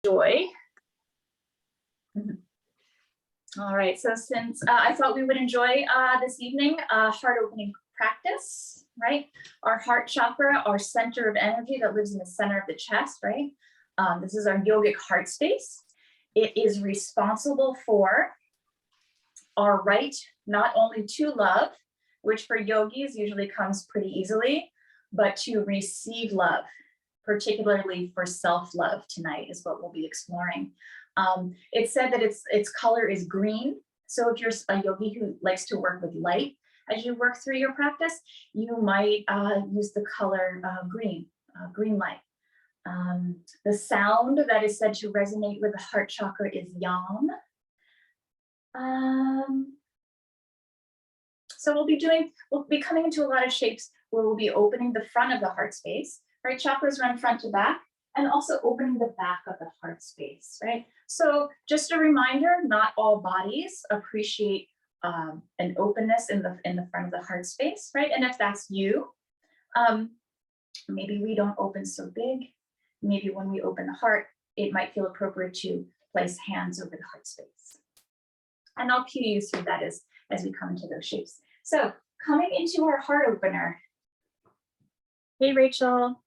enjoy. All right, so since I thought we would enjoy this evening, heart opening practice, right? Our heart chakra, our center of energy that lives in the center of the chest, right? This is our yogic heart space. It is responsible for our right, not only to love, which for yogis usually comes pretty easily, but to receive love, particularly for self-love tonight is what we'll be exploring. It said that its color is green. So if you're a yogi who likes to work with light as you work through your practice, you might use the color green light. The sound that is said to resonate with the heart chakra is yang. So we'll be coming into a lot of shapes where we'll be opening the front of the heart space, right? Chakras run front to back, and also opening the back of the heart space, right? So just a reminder, not all bodies appreciate an openness in the front of the heart space, right? And if that's you, maybe we don't open so big. Maybe when we open the heart, it might feel appropriate to place hands over the heart space. And I'll cue you through that as we come into those shapes. So coming into our heart opener. Hey, Rachel.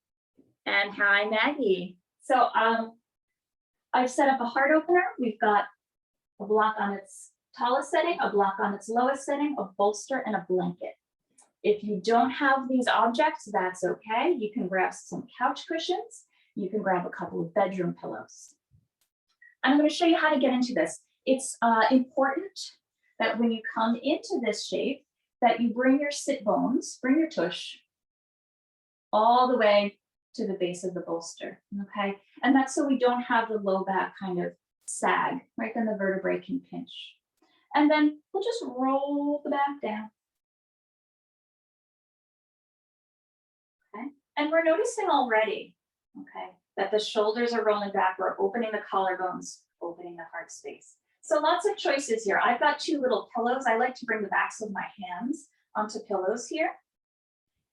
And hi, Maggie. So I've set up a heart opener. We've got a block on its tallest setting, a block on its lowest setting, a bolster, and a blanket. If you don't have these objects, that's okay. You can grab some couch cushions. You can grab a couple of bedroom pillows. I'm going to show you how to get into this. It's important that when you come into this shape, that you bring your sit bones, bring your tush all the way to the base of the bolster, okay? And that's so we don't have the low back kind of sag, right? Then the vertebrae can pinch. And then we'll just roll the back down. Okay, and we're noticing already, okay, that the shoulders are rolling back. We're opening the collarbones, opening the heart space. So lots of choices here. I've got two little pillows. I like to bring the backs of my hands onto pillows here.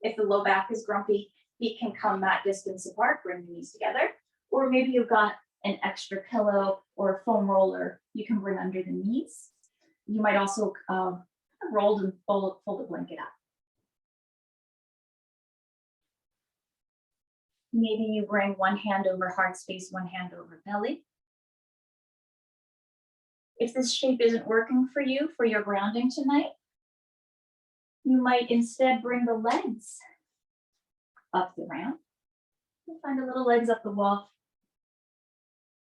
If the low back is grumpy, feet can come that distance apart, bring the knees together. Or maybe you've got an extra pillow or a foam roller you can bring under the knees. You might also roll and fold the blanket up. Maybe you bring one hand over heart space, one hand over belly. If this shape isn't working for you for your grounding tonight, you might instead bring the legs up the ramp. You'll find a little legs up the wall,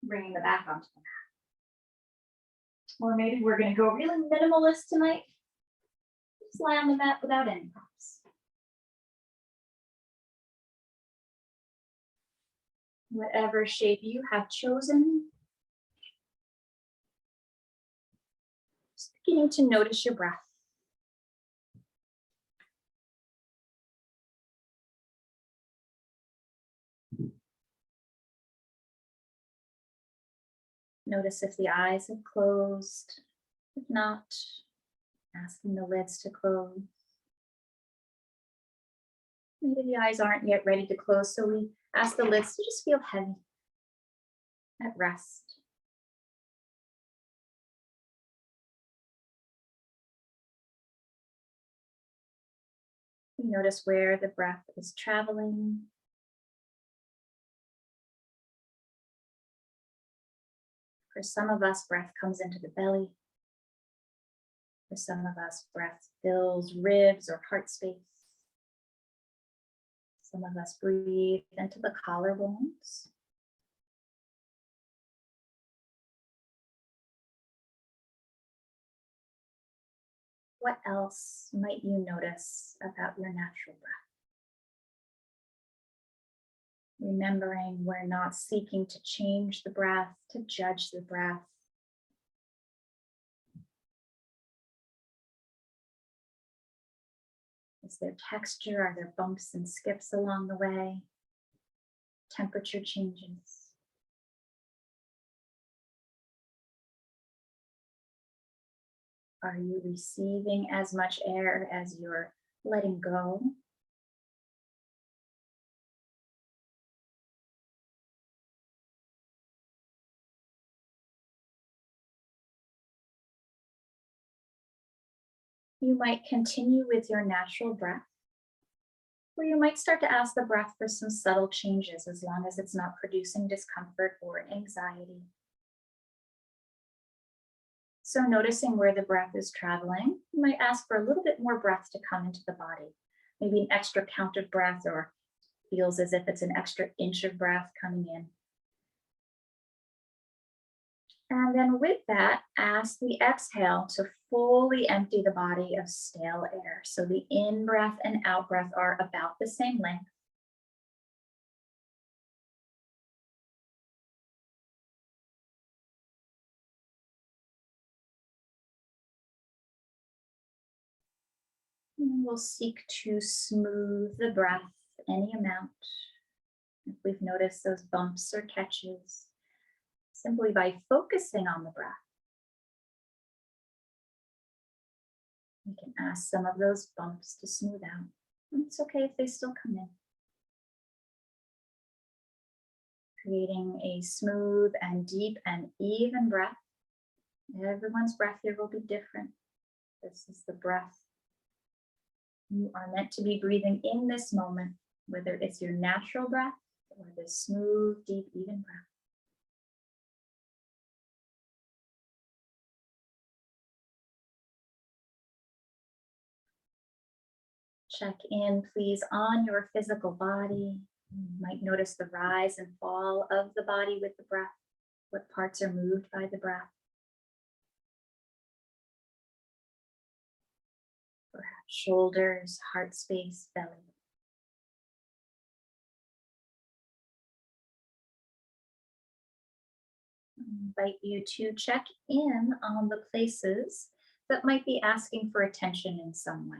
bringing the back onto the mat. Or maybe we're going to go really minimalist tonight. Just lie on the mat without any props. Whatever shape you have chosen, just beginning to notice your breath. Notice if the eyes have closed. If not, asking the lids to close. Maybe the eyes aren't yet ready to close, so we ask the lids to just feel heavy, at rest. We notice where the breath is traveling. For some of us, breath comes into the belly. For some of us, breath fills ribs or heart space. Some of us breathe into the collarbones. What else might you notice about your natural breath? Remembering we're not seeking to change the breath, to judge the breath. Is there texture? Are there bumps and skips along the way? Temperature changes. Are you receiving as much air as you're letting go? You might continue with your natural breath, or you might start to ask the breath for some subtle changes as long as it's not producing discomfort or anxiety. So noticing where the breath is traveling, you might ask for a little bit more breath to come into the body. Maybe an extra count of breath, or feels as if it's an extra inch of breath coming in. And then with that, ask the exhale to fully empty the body of stale air. So the in-breath and out-breath are about the same length. And we'll seek to smooth the breath any amount. If we've noticed those bumps or catches, simply by focusing on the breath, we can ask some of those bumps to smooth out. And it's okay if they still come in. Creating a smooth and deep and even breath. Everyone's breath here will be different. This is the breath you are meant to be breathing in this moment, whether it's your natural breath or the smooth, deep, even breath. Check in, please, on your physical body. You might notice the rise and fall of the body with the breath. What parts are moved by the breath? Perhaps shoulders, heart space, belly. I invite you to check in on the places that might be asking for attention in some way.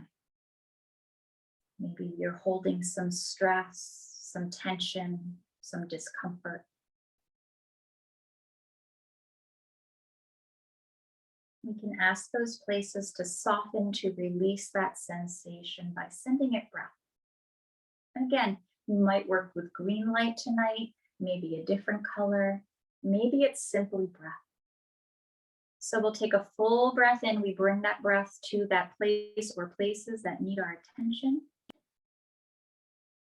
Maybe you're holding some stress, some tension, some discomfort. We can ask those places to soften, to release that sensation by sending it breath. And again, you might work with green light tonight, maybe a different color, maybe it's simply breath. So we'll take a full breath in, we bring that breath to that place or places that need our attention.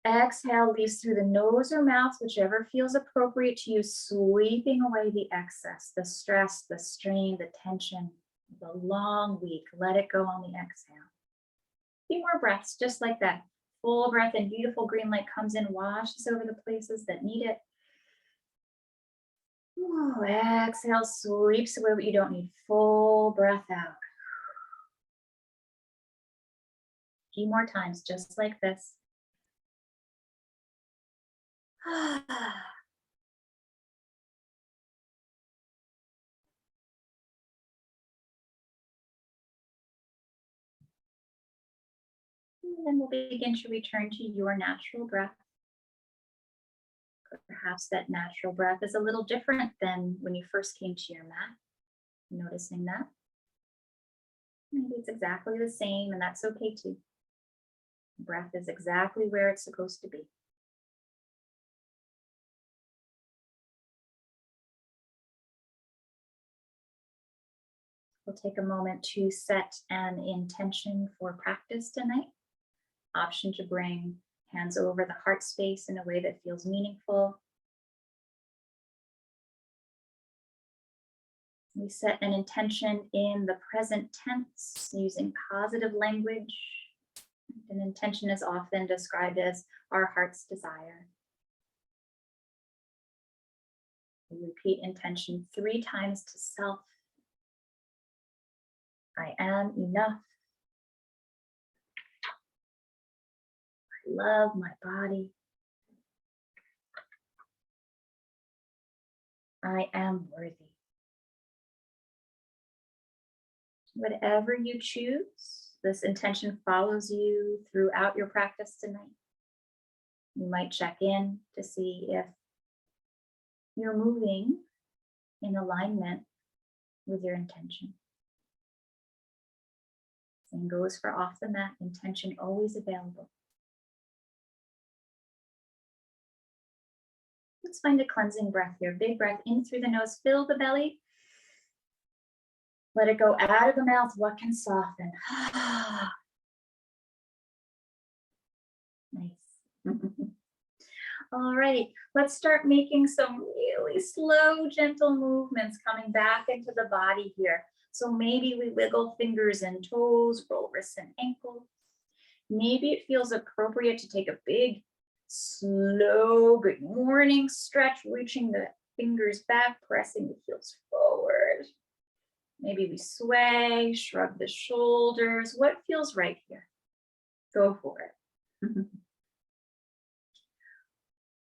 Exhale, leaves through the nose or mouth, whichever feels appropriate to you, sweeping away the excess, the stress, the strain, the tension, the long week. Let it go on the exhale. A few more breaths, just like that. Full breath and beautiful green light comes in, washes over the places that need it. Ooh, exhale, sweeps away what you don't need. Full breath out. A few more times, just like this. And then we'll begin to return to your natural breath. Perhaps that natural breath is a little different than when you first came to your mat. Noticing that. Maybe it's exactly the same, and that's okay too. Breath is exactly where it's supposed to be. We'll take a moment to set an intention for practice tonight. Option to bring hands over the heart space in a way that feels meaningful. We set an intention in the present tense using positive language. An intention is often described as our heart's desire. We repeat intention 3 times to self. I am enough. I love my body. I am worthy. Whatever you choose, this intention follows you throughout your practice tonight. You might check in to see if you're moving in alignment with your intention. Same goes for off the mat, intention always available. Let's find a cleansing breath here. Big breath in through the nose, fill the belly. Let it go out of the mouth. What can soften? Nice. All right, let's start making some really slow, gentle movements coming back into the body here. So maybe we wiggle fingers and toes, roll wrists and ankles. Maybe it feels appropriate to take a big, slow, good morning stretch, reaching the fingers back, pressing the heels forward. Maybe we sway, shrug the shoulders. What feels right here? Go for it.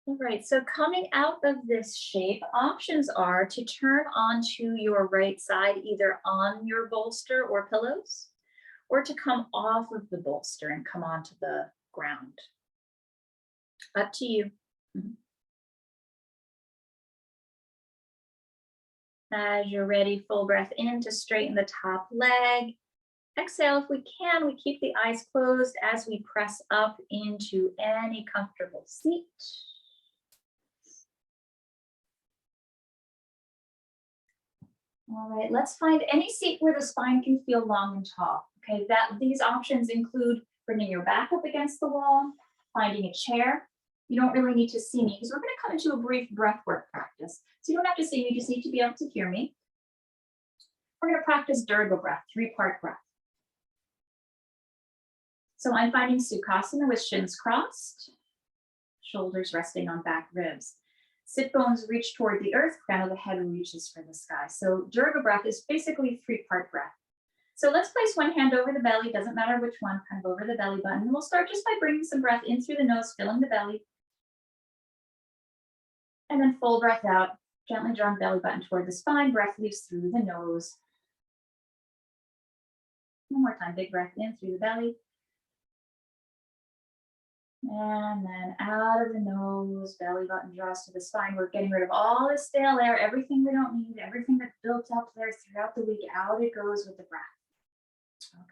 All right, so coming out of this shape, options are to turn onto your right side, either on your bolster or pillows, or to come off of the bolster and come onto the ground. Up to you. As you're ready, full breath in to straighten the top leg. Exhale, if we can, we keep the eyes closed as we press up into any comfortable seat. All right, let's find any seat where the spine can feel long and tall. Okay, these options include bringing your back up against the wall, finding a chair. You don't really need to see me because we're going to come into a brief breathwork practice. So you don't have to see me, you just need to be able to hear me. We're going to practice Durga breath, 3-part breath. So I'm finding Sukhasana with shins crossed, shoulders resting on back ribs. Sit bones reach toward the earth, crown of the head reaches for the sky. So Durga breath is basically 3-part breath. So let's place one hand over the belly, doesn't matter which one, kind of over the belly button. And we'll start just by bringing some breath in through the nose, filling the belly. And then full breath out, gently drawing belly button toward the spine, breath leaves through the nose. One more time, big breath in through the belly. And then out of the nose, belly button draws to the spine. We're getting rid of all the stale air, everything we don't need, everything that's built up there throughout the week. Out it goes with the breath.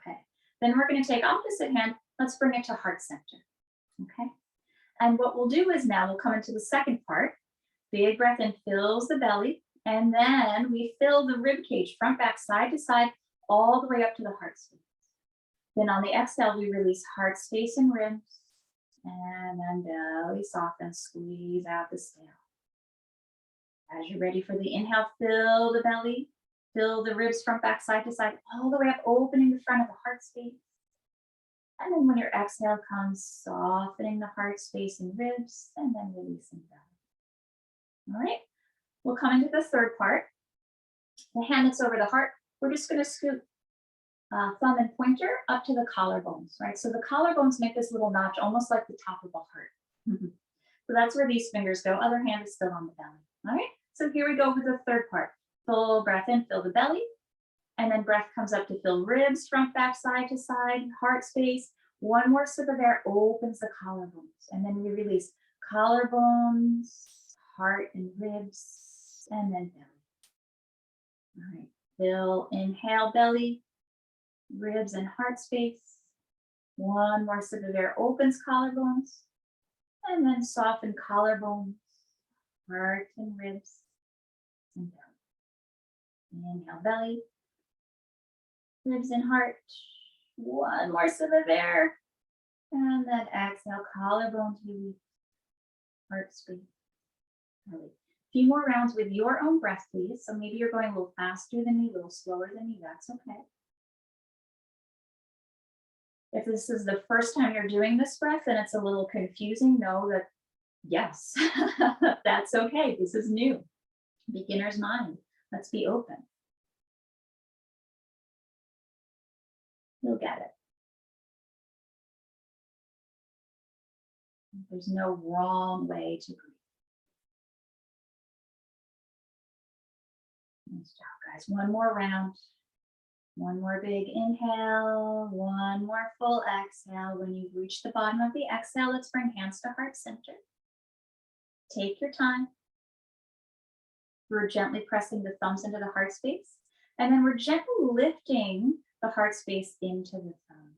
Okay, then we're going to take opposite hand. Let's bring it to heart center. Okay, and what we'll do is now we'll come into the second part. Big breath in, fills the belly, and then we fill the rib cage, front, back, side to side, all the way up to the heart space. Then on the exhale, we release heart space and ribs. And then belly soften, squeeze out the stale. As you're ready for the inhale, fill the belly, fill the ribs front, back, side to side, all the way up, opening the front of the heart space. And then when your exhale comes, softening the heart space and ribs, and then releasing belly. All right, we'll come into the third part. The hand that's over the heart, we're just going to scoot thumb and pointer up to the collarbones, right? So the collarbones make this little notch, almost like the top of a heart. So that's where these fingers go. Other hand is still on the belly. All right, so here we go with the third part. Full breath in, fill the belly. And then breath comes up to fill ribs, front, back, side to side, heart space. One more sip of air opens the collarbones. And then we release collarbones, heart and ribs, and then belly. All right, fill, inhale, belly, ribs and heart space. One more sip of air opens collarbones, and then soften collarbones, heart and ribs, and belly. Inhale, belly, ribs and heart. One more sip of air, and then exhale, collarbones release, heart space, belly. A few more rounds with your own breath, please. So maybe you're going a little faster than me, a little slower than me. That's okay. If this is the first time you're doing this breath and it's a little confusing, know that yes, that's okay. This is new. Beginner's mind. Let's be open. You'll get it. There's no wrong way to breathe. Nice job, guys. One more round. One more big inhale, one more full exhale. When you've reached the bottom of the exhale, let's bring hands to heart center. Take your time. We're gently pressing the thumbs into the heart space, and then we're gently lifting the heart space into the thumbs.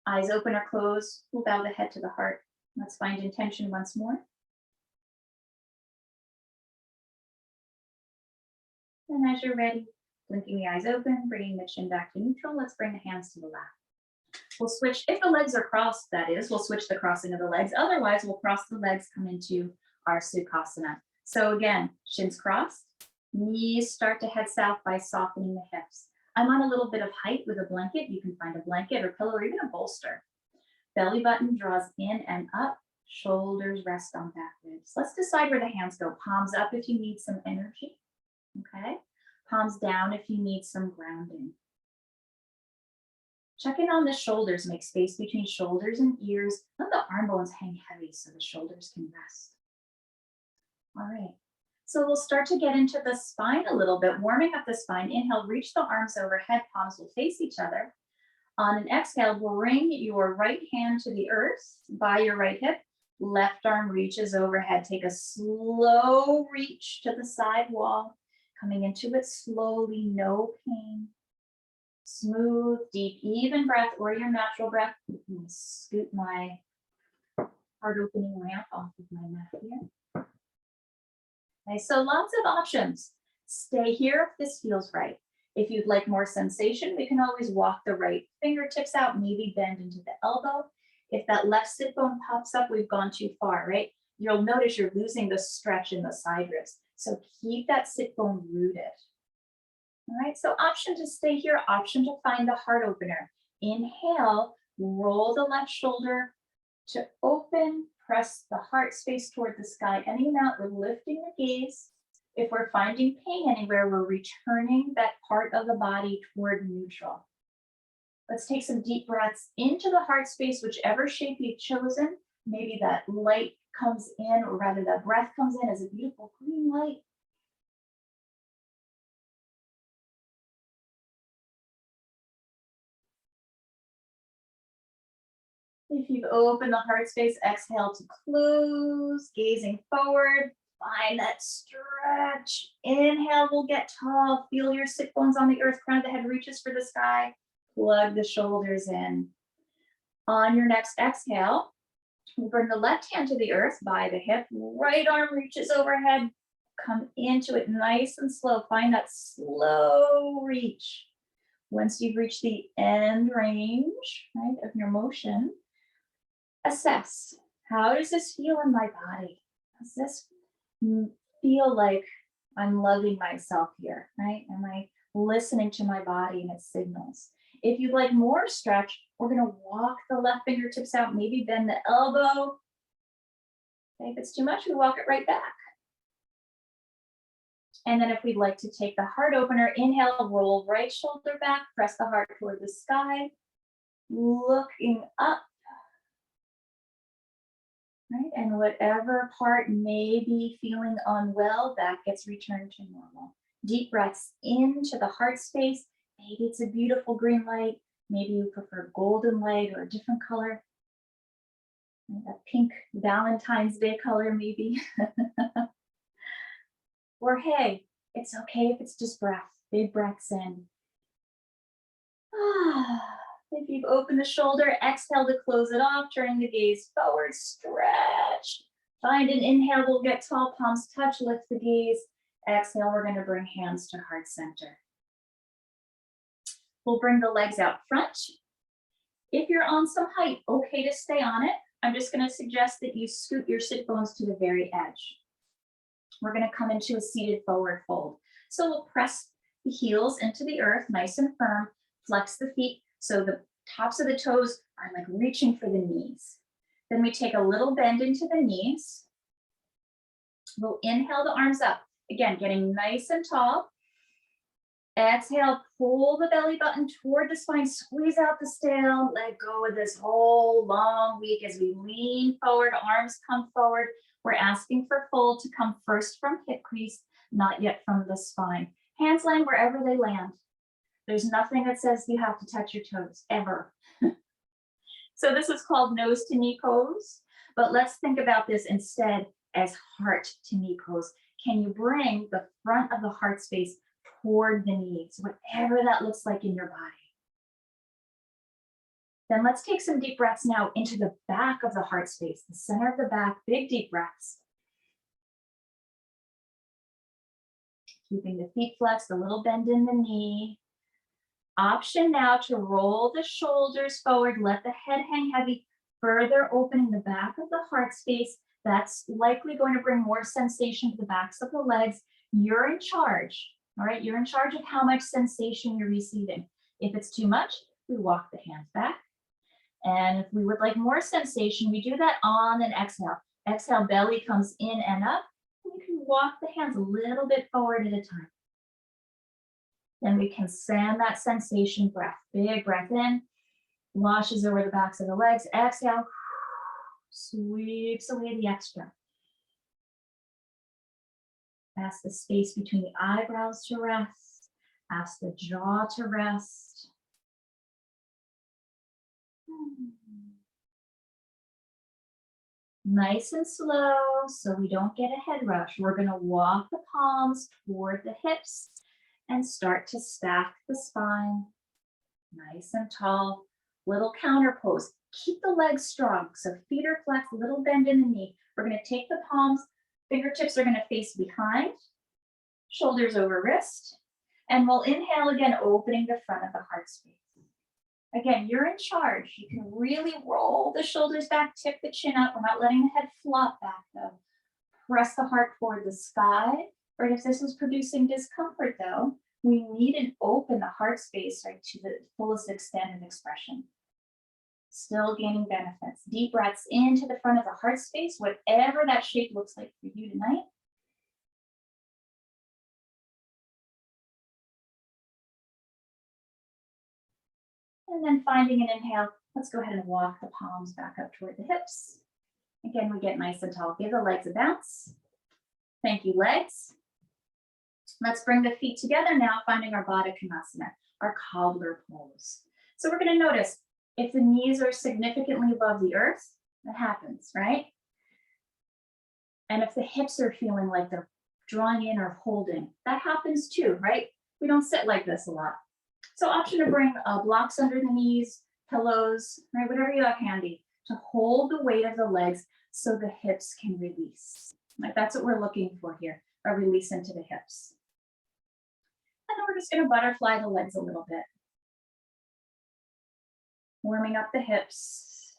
Eyes open or closed, we'll bow the head to the heart. Let's find intention once more. And as you're ready, Blinking the eyes open, bringing the chin back to neutral. Let's bring the hands to the lap. We'll switch, if the legs are crossed, that is, we'll switch the crossing of the legs. Otherwise, we'll cross the legs, come into our Sukhasana. So again, shins crossed, knees start to head south by softening the hips. I'm on a little bit of height with a blanket. You can find a blanket or pillow or even a bolster. Belly button draws in and up, shoulders rest on back ribs. Let's decide where the hands go. Palms up if you need some energy, okay? Palms down if you need some grounding. Check in on the shoulders, make space between shoulders and ears. Let the arm bones hang heavy so the shoulders can rest. All right, so we'll start to get into the spine a little bit, warming up the spine. Inhale, reach the arms overhead, palms will face each other. On an exhale, bring your right hand to the earth by your right hip. Left arm reaches overhead. Take a slow reach to the side wall, coming into it slowly, no pain. Smooth, deep, even breath or your natural breath. Scoot my heart opening ramp off of my mat here. Okay, so lots of options. Stay here if this feels right. If you'd like more sensation, we can always walk the right fingertips out, maybe bend into the elbow. If that left sit bone pops up, we've gone too far, right? You'll notice you're losing the stretch in the side ribs. So keep that sit bone rooted. All right, so option to stay here, option to find the heart opener. Inhale, roll the left shoulder to open, press the heart space toward the sky. Any amount, we're lifting the gaze. If we're finding pain anywhere, we're returning that part of the body toward neutral. Let's take some deep breaths into the heart space, whichever shape you've chosen. Maybe that light comes in, or rather that breath comes in as a beautiful green light. If you've opened the heart space, exhale to close, gazing forward. Find that stretch. Inhale, we'll get tall. Feel your sit bones on the earth. Crown of the head reaches for the sky. Plug the shoulders in. On your next exhale, we'll bring the left hand to the earth by the hip. Right arm reaches overhead. Come into it nice and slow. Find that slow reach. Once you've reached the end range, right, of your motion, assess, how does this feel in my body? Does this feel like I'm loving myself here, right? Am I listening to my body and its signals? If you'd like more stretch, we're gonna walk the left fingertips out, maybe bend the elbow. Okay, if it's too much, we walk it right back. And then if we'd like to take the heart opener, inhale, roll right shoulder back, press the heart toward the sky, looking up. Right, and whatever part may be feeling unwell, that gets returned to normal. Deep breaths into the heart space. Maybe it's a beautiful green light. Maybe you prefer golden light or a different color. A pink Valentine's Day color, maybe. Or hey, it's okay if it's just breath. Big breaths in. If you've opened the shoulder, exhale to close it off, turning the gaze forward, stretch. Find an inhale, we'll get tall, palms touch, lift the gaze. Exhale, we're gonna bring hands to heart center. We'll bring the legs out front. If you're on some height, okay to stay on it. I'm just gonna suggest that you scoot your sit bones to the very edge. We're gonna come into a seated forward fold. So we'll press the heels into the earth, nice and firm, flex the feet, so the tops of the toes are like reaching for the knees. Then we take a little bend into the knees. We'll inhale the arms up. Again, getting nice and tall. Exhale, pull the belly button toward the spine, squeeze out the tail, let go of this whole long week as we lean forward, arms come forward. We're asking for fold to come first from hip crease, not yet from the spine. Hands land wherever they land. There's nothing that says you have to touch your toes, ever. So this is called nose to knee pose, but let's think about this instead as heart to knee pose. Can you bring the front of the heart space toward the knees, whatever that looks like in your body? Then let's take some deep breaths now into the back of the heart space, the center of the back, big deep breaths. Keeping the feet flexed, a little bend in the knee. Option now to roll the shoulders forward, let the head hang heavy, further opening the back of the heart space. That's likely going to bring more sensation to the backs of the legs. You're in charge, all right? You're in charge of how much sensation you're receiving. If it's too much, we walk the hands back. And if we would like more sensation, we do that on an exhale. Exhale, belly comes in and up. And you can walk the hands a little bit forward at a time. Then we can send that sensation breath. Big breath in, washes over the backs of the legs. Exhale, sweeps away the extra. Ask the space between the eyebrows to rest. Ask the jaw to rest. Nice and slow so we don't get a head rush. We're going to walk the palms toward the hips and start to stack the spine. Nice and tall. Little counter pose. Keep the legs strong. So feet are flexed, little bend in the knee. We're going to take the palms, fingertips are going to face behind, shoulders over wrist, and we'll inhale again, opening the front of the heart space. Again, you're in charge. You can really roll the shoulders back, tip the chin up. We're not letting the head flop back though. Press the heart toward the sky. Right, if this is producing discomfort though, we need to open the heart space right to the fullest extent of expression. Still gaining benefits. Deep breaths into the front of the heart space, whatever that shape looks like for you tonight. And then finding an inhale, let's go ahead and walk the palms back up toward the hips. Again, we get nice and tall. Give the legs a bounce. Thank you, legs. Let's bring the feet together now, finding our Baddha Konasana, our Cobbler Pose. So we're going to notice if the knees are significantly above the earth, that happens, right? And if the hips are feeling like they're drawing in or holding, that happens too, right? We don't sit like this a lot. So option to bring blocks under the knees, pillows, right? Whatever you have handy to hold the weight of the legs so the hips can release. Right? That's what we're looking for here, a release into the hips. And then we're just going to butterfly the legs a little bit. Warming up the hips.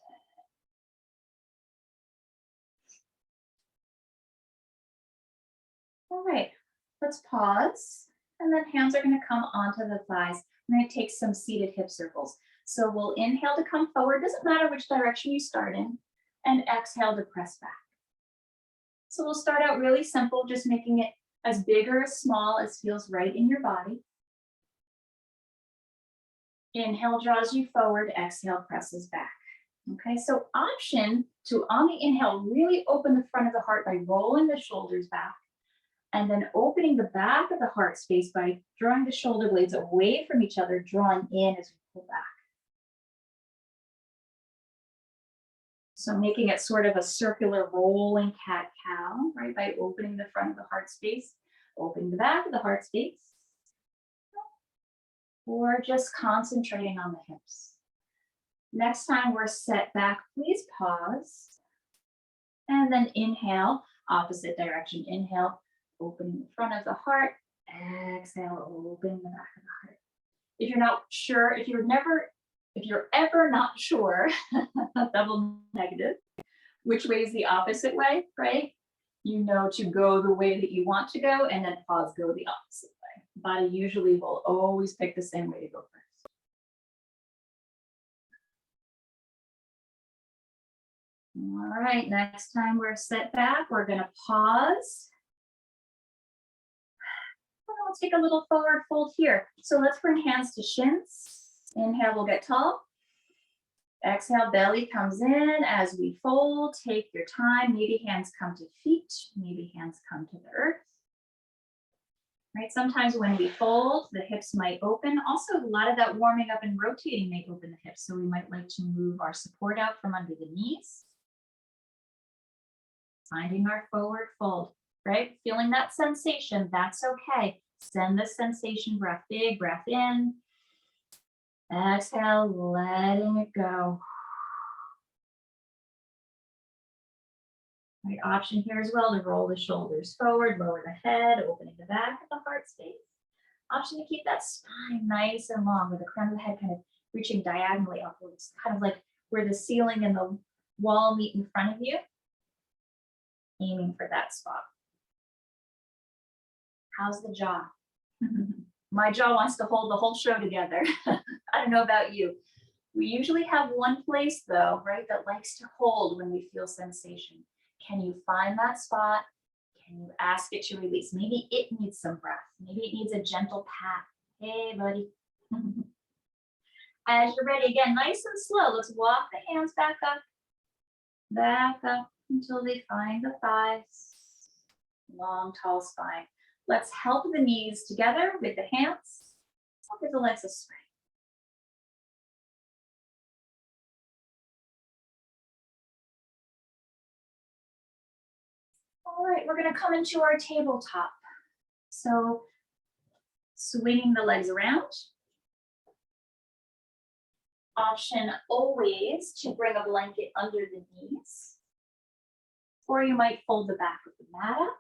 All right, let's pause. And then hands are going to come onto the thighs. We're going to take some seated hip circles. So we'll inhale to come forward. Doesn't matter which direction you start in. And exhale to press back. So we'll start out really simple, just making it as big or as small as feels right in your body. Inhale draws you forward, exhale presses back. Okay, so option to, on the inhale, really open the front of the heart by rolling the shoulders back, and then opening the back of the heart space by drawing the shoulder blades away from each other, drawing in as we pull back. So making it sort of a circular rolling cat-cow, right, by opening the front of the heart space, opening the back of the heart space, or just concentrating on the hips. Next time we're set back, please pause. And then inhale, opposite direction. Inhale, opening the front of the heart. Exhale, opening the back of the heart. If you're not sure, if you're ever not sure, double negative, which way is the opposite way, right? You know to go the way that you want to go, and then pause, go the opposite way. Body usually will always pick the same way to go first. All right, next time we're set back, we're going to pause. Let's take a little forward fold here. So let's bring hands to shins. Inhale, we'll get tall. Exhale, belly comes in as we fold. Take your time. Maybe hands come to feet. Maybe hands come to the earth. Right? Sometimes when we fold, the hips might open. Also, a lot of that warming up and rotating may open the hips. So we might like to move our support out from under the knees. Finding our forward fold, right? Feeling that sensation, that's okay. Send the sensation breath, big breath in. Exhale, letting it go. Right, option here as well to roll the shoulders forward, lower the head, opening the back of the heart Option to keep that spine nice and long with the crown of the head kind of reaching diagonally upwards, kind of like where the ceiling and the wall meet in front of you. Aiming for that spot. How's the jaw? My jaw wants to hold the whole show together. I don't know about you. We usually have one place though, right, that likes to hold when we feel sensation. Can you find that spot? Can you ask it to release? Maybe it needs some breath. Maybe it needs a gentle pat. Hey, buddy. As you're ready, again, nice and slow, let's walk the hands back up until they find the thighs. Long, tall spine. Let's help the knees together with the hands. Give the legs a swing. All right, we're going to come into our tabletop. So swinging the legs around. Option always to bring a blanket under the knees. Or you might fold the back of the mat up.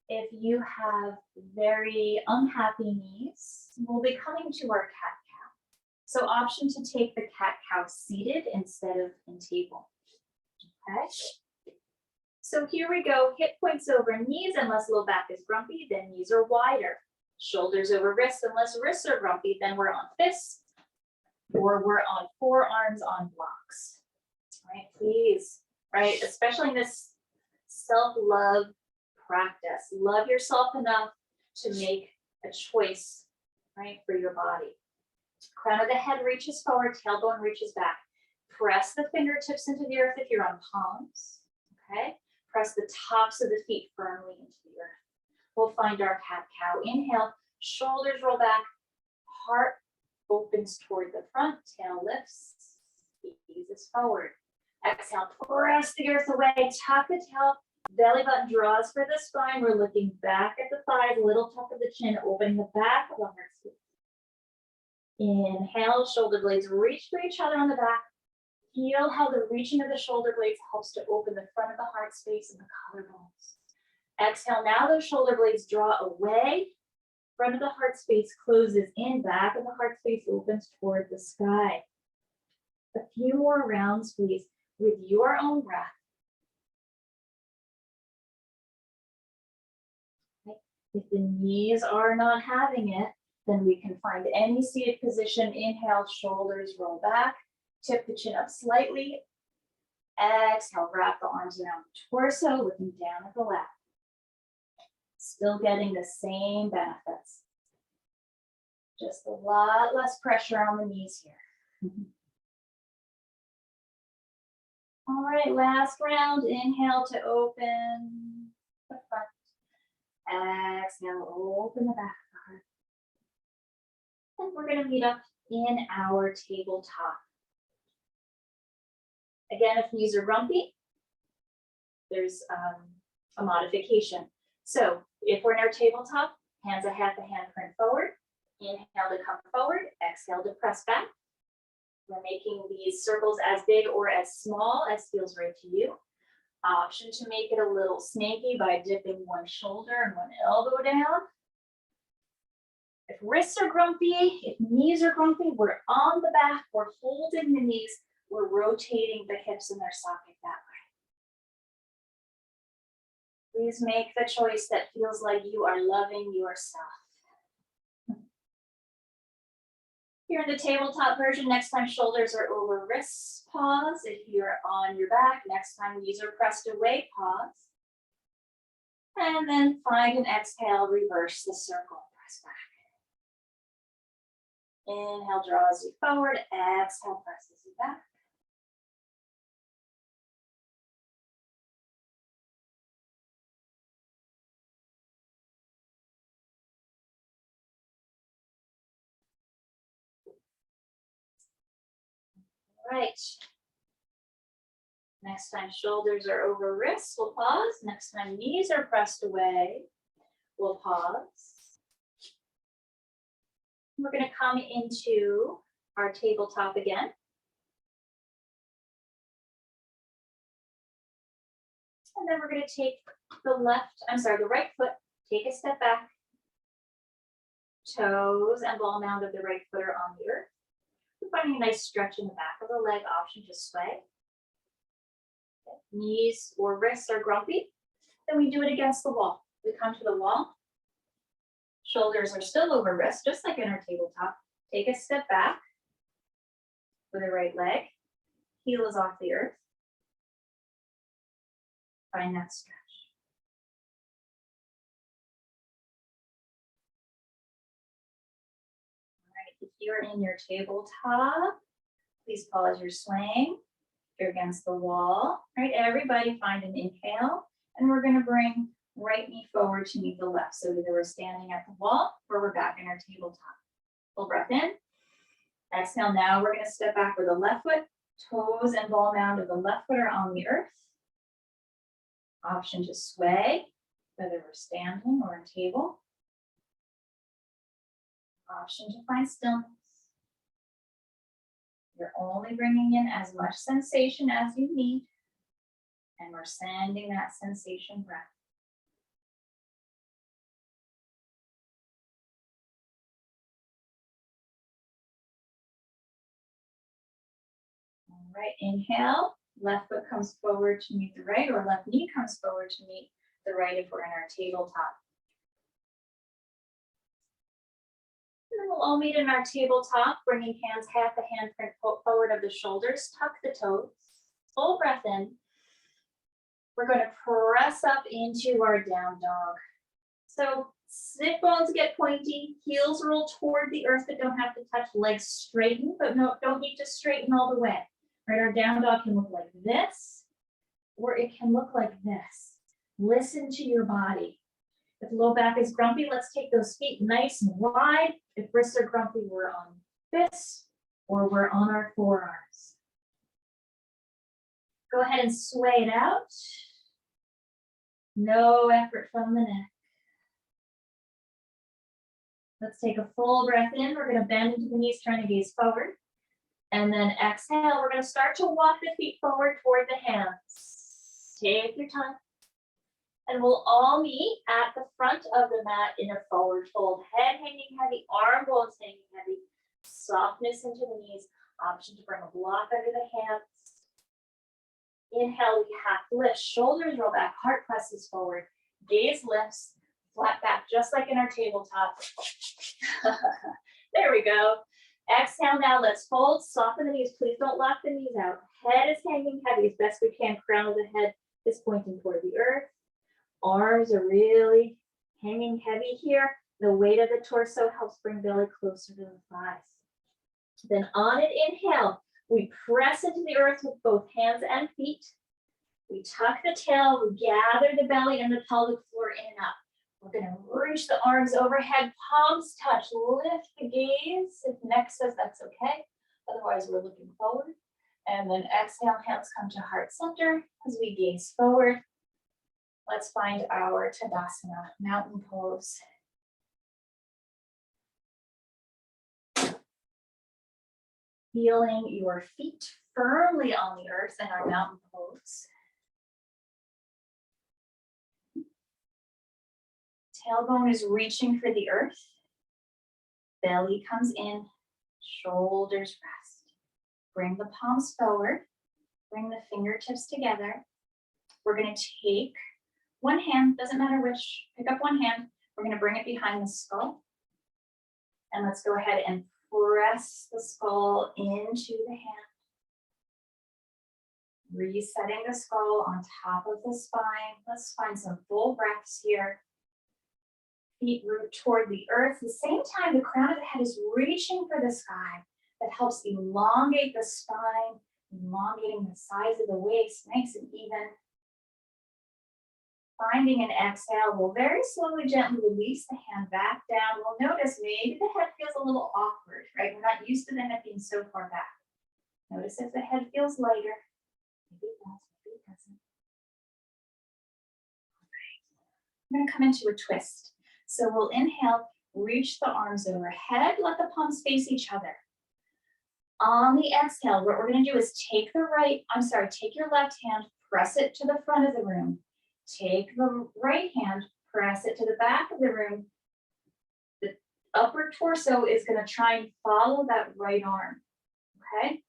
If you have very unhappy knees, we'll be coming to our cat-cow. So option to take the cat-cow seated instead of in table. Okay. So here we go, hip points over knees unless low back is grumpy, then knees are wider. Shoulders over wrists unless wrists are grumpy, then we're on fists or we're on forearms on blocks. All right, please, right? Especially in this self-love practice. Love yourself enough to make a choice, right, for your body. Crown of the head reaches forward, tailbone reaches back. Press the fingertips into the earth if you're on palms, okay? Press the tops of the feet firmly into the earth. We'll find our cat-cow. Inhale, shoulders roll back, heart opens toward the front, tail lifts, eases forward. Exhale, press the earth away, tuck the tail, belly button draws for the spine. We're looking back at the thighs, little tuck of the chin, opening the back of the heart space. Inhale, shoulder blades reach for each other on the back. Feel how the reaching of the shoulder blades helps to open the front of the heart space and the collarbones. Exhale, now those shoulder blades draw away. Front of the heart space closes in, back of the heart space opens toward the sky. A few more rounds, please, with your own breath. If the knees are not having it, then we can find any seated position. Inhale, shoulders roll back, tip the chin up slightly. Exhale, wrap the arms around the torso, looking down at the lap. Still getting the same benefits. Just a lot less pressure on the knees here. All right, last round. Inhale to open the front. Exhale, open the back of the heart. And we're going to meet up in our tabletop. Again, if knees are grumpy, there's a modification. So if we're in our tabletop, hands a half a handprint forward. Inhale to come forward. Exhale to press back. We're making these circles as big or as small as feels right to you. Option to make it a little snaky by dipping one shoulder and one elbow down. If wrists are grumpy, if knees are grumpy, we're on the back, we're holding the knees, we're rotating the hips in their socket that way. Please make the choice that feels like you are loving yourself. Here in the tabletop version, next time shoulders are over wrists, pause. If you're on your back, next time knees are pressed away, pause. And then find an exhale, reverse the circle, press back. Inhale draws you forward, exhale presses you back. All right. Next time shoulders are over wrists, we'll pause. Next time knees are pressed away, we'll pause. We're going to come into our tabletop again. And then we're going to take the right foot, take a step back. Toes and ball mound of the right foot are on the earth. We're finding a nice stretch in the back of the leg, option to sway. Knees or wrists are grumpy. Then we do it against the wall. We come to the wall. Shoulders are still over wrists, just like in our tabletop. Take a step back with the right leg. Heel is off the earth. Find that stretch. All right, if you're in your tabletop, please pause your swaying. You're against the wall. All right, everybody find an inhale, and we're going to bring right knee forward to meet the left. So either we're standing at the wall or we're back in our tabletop. Full breath in. Exhale. Now we're going to step back with the left foot. Toes and ball mound of the left foot are on the earth. Option to sway, whether we're standing or in table. Option to find stillness. You're only bringing in as much sensation as you need, and we're sending that sensation breath. All right, inhale. Left foot comes forward to meet the right, or left knee comes forward to meet the right if we're in our tabletop. And then we'll all meet in our tabletop, bringing hands half the handprint forward of the shoulders, tuck the toes, full breath in. We're going to press up into our down dog. So sit bones get pointy, heels roll toward the earth but don't have to touch, legs straighten, but don't need to straighten all the way. Right, our down dog can look like this, or it can look like this. Listen to your body. If low back is grumpy, let's take those feet nice and wide. If wrists are grumpy, we're on this, or we're on our forearms. Go ahead and sway it out. No effort from the neck. Let's take a full breath in. We're going to bend into the knees, trying to gaze forward. And then exhale, we're going to start to walk the feet forward toward the hands. Take your time. And we'll all meet at the front of the mat in a forward fold. Head hanging heavy, arm bones hanging heavy. Softness into the knees. Option to bring a block under the hands. Inhale, we half lift. Shoulders roll back, heart presses forward. Gaze lifts, flat back, just like in our tabletop. There we go. Exhale now, let's fold, soften the knees. Please don't lock the knees out. Head is hanging heavy as best we can. Crown of the head is pointing toward the earth. Arms are really hanging heavy here. The weight of the torso helps bring belly closer to the thighs. Then on an inhale, we press into the earth with both hands and feet. We tuck the tail, we gather the belly and the pelvic floor in and up. We're going to reach the arms overhead, palms touch, lift the gaze. If neck says that's okay, otherwise we're looking forward. And then exhale, hands come to heart center as we gaze forward. Let's find our Tadasana, mountain pose. Feeling your feet firmly on the earth in our mountain pose. Tailbone is reaching for the earth. Belly comes in, shoulders rest. Bring the palms forward. Bring the fingertips together. We're going to take one hand, doesn't matter which, pick up one hand. We're going to bring it behind the skull. And let's go ahead and press the skull into the hand. Resetting the skull on top of the spine. Let's find some full breaths here. Feet root toward the earth. At the same time, the crown of the head is reaching for the sky. That helps elongate the spine, elongating the size of the waist, nice and even. Finding an exhale, we'll very slowly, gently release the hand back down. We'll notice maybe the head feels a little awkward, right? We're not used to the head being so far back. Notice if the head feels lighter. Maybe it does, maybe it doesn't. All right. I'm going to come into a twist. So we'll inhale, reach the arms overhead, let the palms face each other. On the exhale, what we're going to do is take your left hand, press it to the front of the room. Take the right hand, press it to the back of the room. The upper torso is going to try and follow that right arm, okay?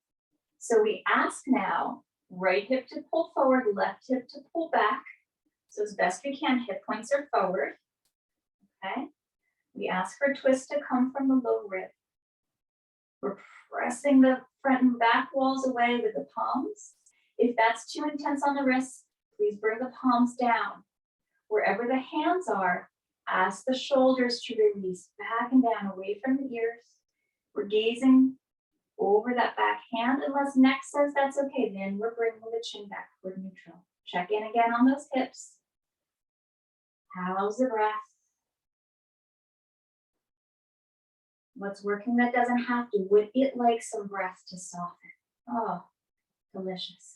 So we ask now, right hip to pull forward, left hip to pull back. So as best we can, hip points are forward, okay? We ask for a twist to come from the low rib. We're pressing the front and back walls away with the palms. If that's too intense on the wrists, please bring the palms down. Wherever the hands are, ask the shoulders to release back and down away from the ears. We're gazing over that back hand, unless neck says that's okay, then we're bringing the chin back toward neutral. Check in again on those hips. How's the breath? What's working that doesn't have to? Would it like some breath to soften? Oh, delicious.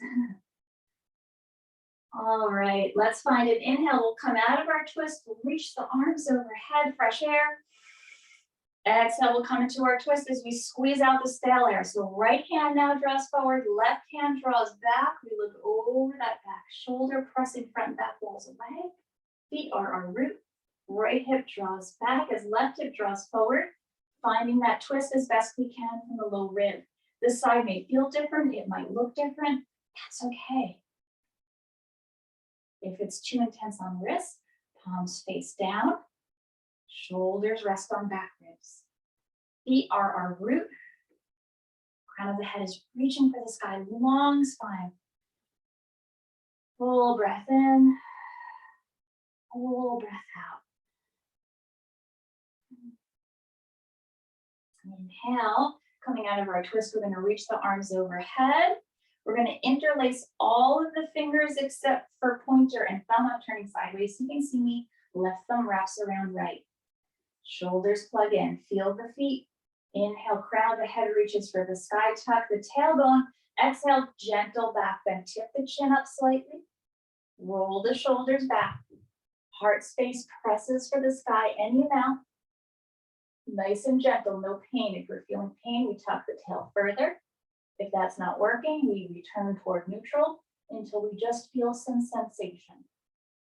All right, let's find an inhale. We'll come out of our twist. We'll reach the arms overhead, fresh air. Exhale, we'll come into our twist as we squeeze out the stale air. So right hand now draws forward, left hand draws back. We look over that back shoulder, pressing front and back walls away. Feet are our root. Right hip draws back as left hip draws forward, finding that twist as best we can from the low rib. This side may feel different. It might look different. That's okay. If it's too intense on wrists, palms face down, shoulders rest on back ribs. Feet are our root. Crown of the head is reaching for the sky, long spine. Full breath in, full breath out. Inhale, coming out of our twist, we're going to reach the arms overhead. We're going to interlace all of the fingers except for pointer and thumb. I'm turning sideways so you can see me. Left thumb wraps around right. Shoulders plug in. Feel the feet. Inhale, crown of the head reaches for the sky. Tuck the tailbone. Exhale, gentle back bend. Tip the chin up slightly. Roll the shoulders back. Heart space presses for the sky any amount. Nice and gentle, no pain. If we're feeling pain, we tuck the tail further. If that's not working, we return toward neutral until we just feel some sensation.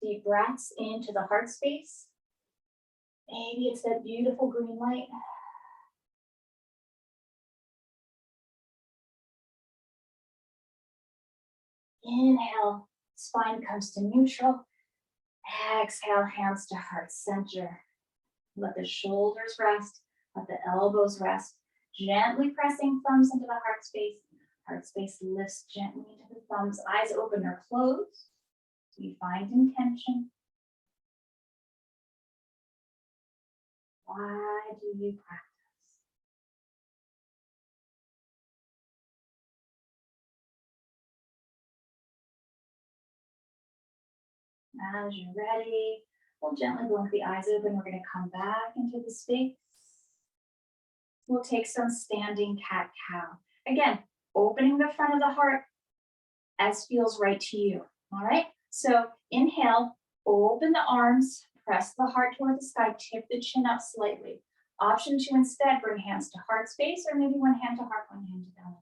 Deep breaths into the heart space. Maybe it's that beautiful green light. Inhale, spine comes to neutral. Exhale, hands to heart center. Let the shoulders rest, let the elbows rest. Gently pressing thumbs into the heart space. Heart space lifts gently into the thumbs. Eyes open or closed. We find intention. Why do you practice? As you're ready, we'll gently blink the eyes open. We're going to come back into the space. We'll take some standing cat-cow. Again, opening the front of the heart as feels right to you. All right, so inhale, open the arms, press the heart toward the sky, tip the chin up slightly. Option to instead bring hands to heart space or maybe one hand to heart, one hand to belly.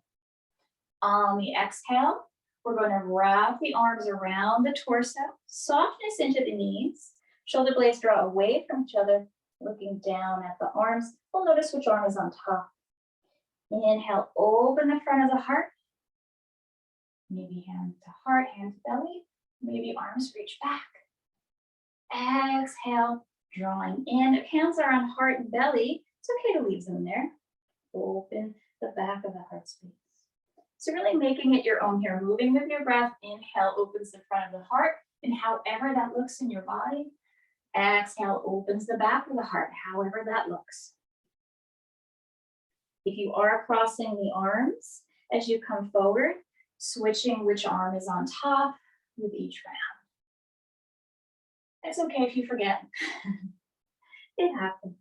On the exhale, we're going to wrap the arms around the torso, softness into the knees, shoulder blades draw away from each other, looking down at the arms. We'll notice which arm is on top. Inhale, open the front of the heart. Maybe hand to heart, hand to belly. Maybe arms reach back. Exhale, drawing in. If hands are on heart and belly, it's okay to leave them there. Open the back of the heart space. So really making it your own here, moving with your breath. Inhale opens the front of the heart, and however that looks in your body. Exhale opens the back of the heart, however that looks. If you are crossing the arms as you come forward, switching which arm is on top with each round. It's okay if you forget. It happens.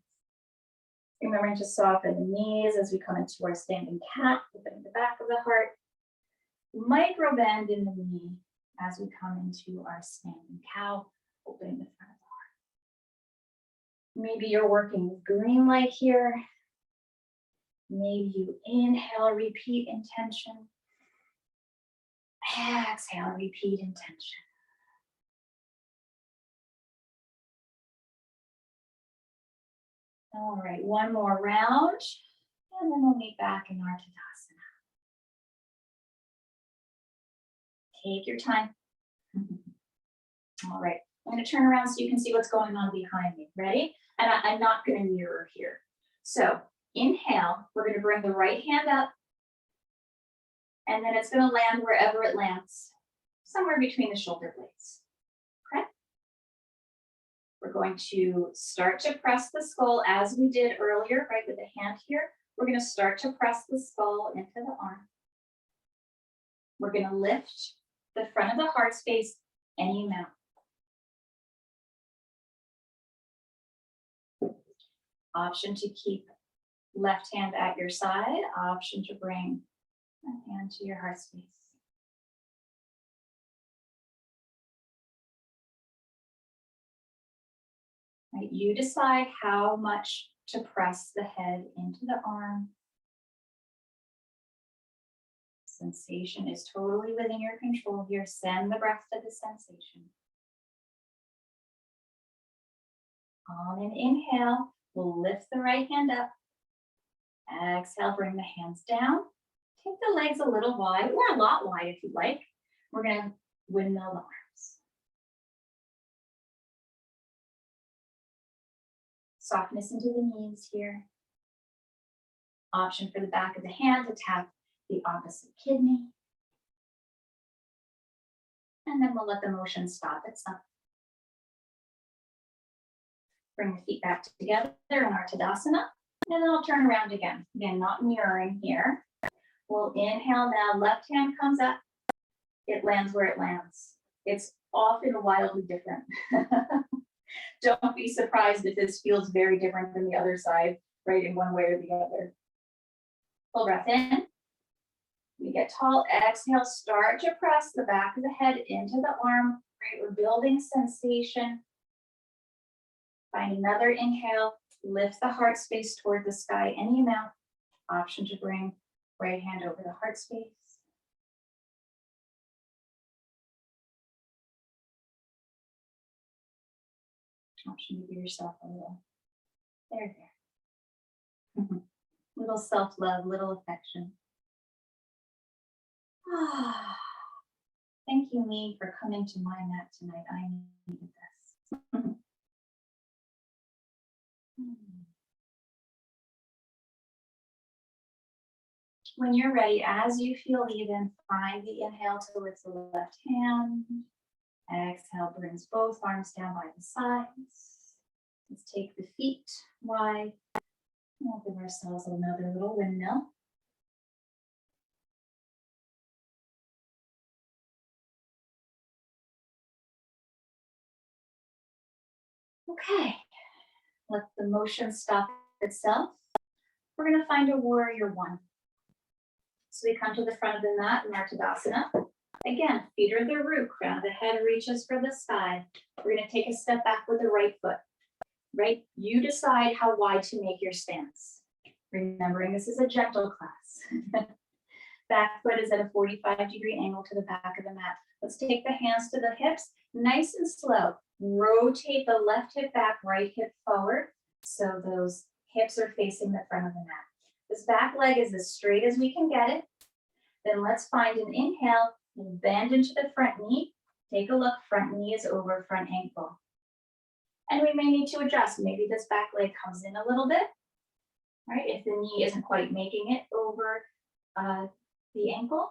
Remembering to soften the knees as we come into our standing cat, opening the back of the heart. Micro bend in the knee as we come into our standing cow, opening the front of the heart. Maybe you're working with green light here. Maybe you inhale, repeat intention. Exhale, repeat intention. All right, one more round, and then we'll meet back in our Tadasana. Take your time. All right, I'm going to turn around so you can see what's going on behind me. Ready? And I'm not going to mirror here. So inhale, we're going to bring the right hand up, and then it's going to land wherever it lands, somewhere between the shoulder blades. Okay? We're going to start to press the skull as we did earlier, right, with the hand here. We're going to start to press the skull into the arm. We're going to lift the front of the heart space any amount. Option to keep left hand at your side. Option to bring a hand to your heart space. Right, you decide how much to press the head into the arm. Sensation is totally within your control here. Send the breath to the sensation. On an inhale, we'll lift the right hand up. Exhale, bring the hands down. Take the legs a little wide, or a lot wide if you'd like. We're going to windmill the arms. Softness into the knees here. Option for the back of the hand to tap the opposite kidney. And then we'll let the motion stop itself. Bring the feet back together in our Tadasana. And then I'll turn around again. Again, not mirroring here. We'll inhale now, left hand comes up. It lands where it lands. It's often wildly different. Don't be surprised if this feels very different than the other side, right, in one way or the other. Full breath in. We get tall, exhale, start to press the back of the head into the arm, right? We're building sensation. Find another inhale, lift the heart space toward the sky, any amount. Option to bring right hand over the heart space. Option to give yourself a little, there. Little self-love, little affection. Thank you, me, for coming to my mat tonight. I needed this. When you're ready, as you feel even, find the inhale to lift the left hand. Exhale brings both arms down by the sides. Let's take the feet wide. We'll give ourselves another little windmill. Okay, let the motion stop itself. We're going to find a warrior one. So we come to the front of the mat in our Tadasana. Again, feet are the root, crown of the head reaches for the sky. We're going to take a step back with the right foot. Right? You decide how wide to make your stance. Remembering this is a gentle class. Back foot is at a 45-degree angle to the back of the mat. Let's take the hands to the hips, nice and slow. Rotate the left hip back, right hip forward. So those hips are facing the front of the mat. This back leg is as straight as we can get it. Then let's find an inhale, bend into the front knee. Take a look, front knee is over front ankle. And we may need to adjust. Maybe this back leg comes in a little bit, right? If the knee isn't quite making it over the ankle,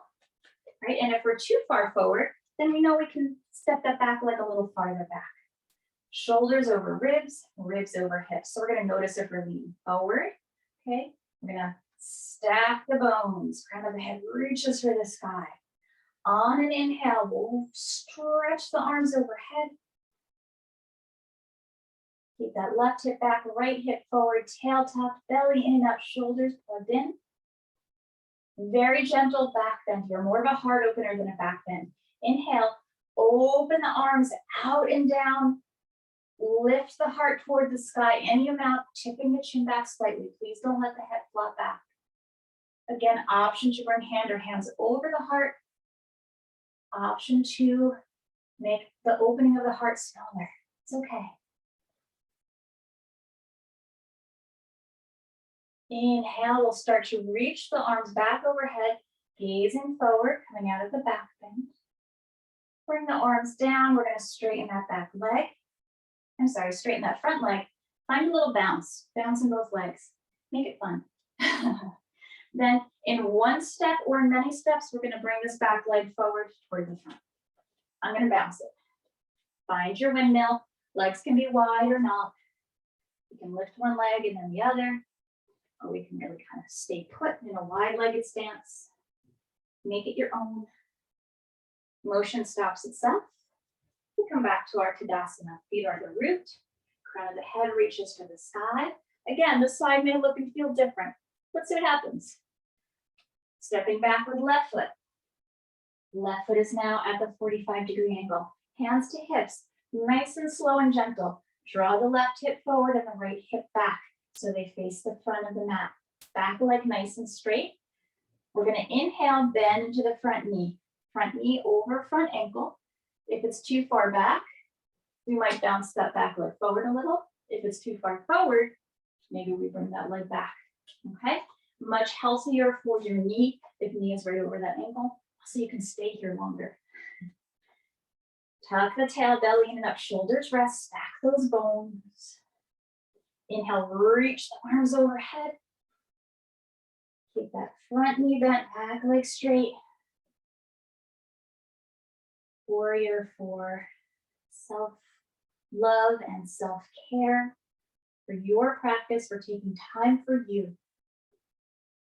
right? And if we're too far forward, then we know we can step that back leg a little farther back. Shoulders over ribs, ribs over hips. So we're going to notice if we're leaning forward, okay? We're going to stack the bones. Crown of the head reaches for the sky. On an inhale, we'll stretch the arms overhead. Keep that left hip back, right hip forward, tail tucked, belly in and up, shoulders plugged in. Very gentle back bend here, more of a heart opener than a back bend. Inhale, open the arms out and down. Lift the heart toward the sky, any amount, tipping the chin back slightly. Please don't let the head flop back. Again, option to bring hand or hands over the heart. Option to make the opening of the heart smaller. It's okay. Inhale, we'll start to reach the arms back overhead, gazing forward, coming out of the back bend. Bring the arms down. We're going to straighten that back leg. Straighten that front leg. Find a little bounce. Bounce in both legs. Make it fun. Then in one step or in many steps, we're going to bring this back leg forward toward the front. I'm going to bounce it. Find your windmill. Legs can be wide or not. You can lift one leg and then the other. Or we can really kind of stay put in a wide-legged stance. Make it your own. Motion stops itself. We come back to our Tadasana. Feet are the root. Crown of the head reaches for the sky. Again, the side may look and feel different. Let's see what happens. Stepping back with left foot. Left foot is now at the 45-degree angle. Hands to hips. Nice and slow and gentle. Draw the left hip forward and the right hip back, so they face the front of the mat. Back leg nice and straight. We're going to inhale, bend into the front knee. Front knee over front ankle. If it's too far back, we might bounce that back leg forward a little. If it's too far forward, maybe we bring that leg back. Okay? Much healthier for your knee if knee is right over that ankle, so you can stay here longer. Tuck the tail, belly in and up, shoulders rest, stack those bones. Inhale, reach the arms overhead. Keep that front knee bent, back leg straight. Warrior for self-love and self-care. For your practice, for taking time for you.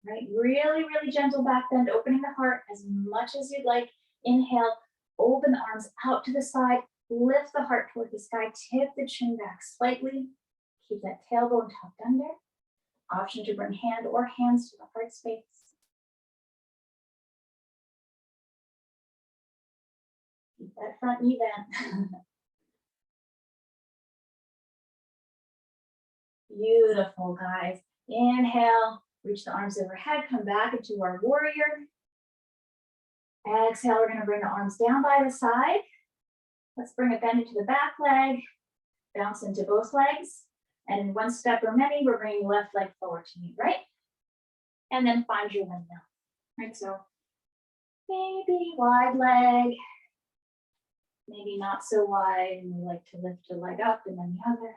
Right? Really, really gentle back bend, opening the heart as much as you'd like. Inhale, open the arms out to the side. Lift the heart toward the sky. Tip the chin back slightly. Keep that tailbone tucked under. Option to bring hand or hands to the heart space. Keep that front knee bent. Beautiful, guys. Inhale, reach the arms overhead, come back into our warrior. Exhale, we're going to bring the arms down by the side. Let's bring a bend into the back leg. Bounce into both legs. And in one step or many, we're bringing left leg forward to meet right. And then find your windmill. Right, so maybe wide leg, maybe not so wide, and we like to lift a leg up and then the other.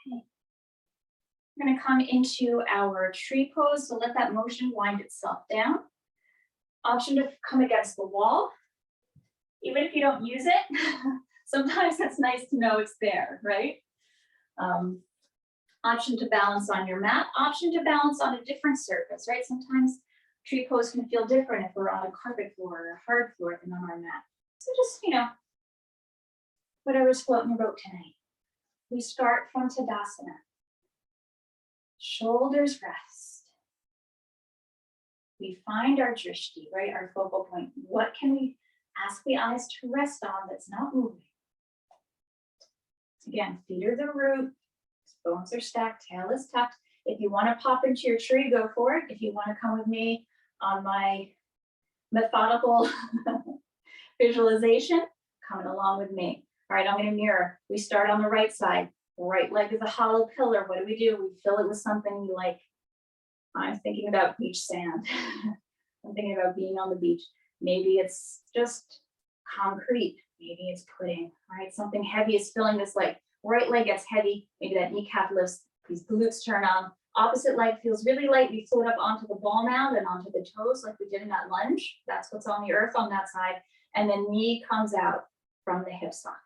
Okay. We're going to come into our tree pose, so let that motion wind itself down. Option to come against the wall. Even if you don't use it, sometimes it's nice to know it's there, right? Option to balance on your mat, option to balance on a different surface, right? Sometimes tree pose can feel different if we're on a carpet floor or a hard floor than on our mat. So just, whatever's floating your boat tonight. We start from Tadasana. Shoulders rest. We find our drishti, right? Our focal point. What can we ask the eyes to rest on that's not moving? Again, feet are the root, bones are stacked, tail is tucked. If you want to pop into your tree, go for it. If you want to come with me on my methodical visualization, coming along with me. All right, I'm going to mirror. We start on the right side. Right leg is a hollow pillar. What do? We fill it with something you like. I'm thinking about beach sand. I'm thinking about being on the beach. Maybe it's just concrete. Maybe it's pudding. All right, something heavy is filling this leg. Right leg gets heavy. Maybe that kneecap lifts. These glutes turn on. Opposite leg feels really light. We float up onto the ball mound and onto the toes like we did in that lunge. That's what's on the earth on that side. And then knee comes out from the hip socket.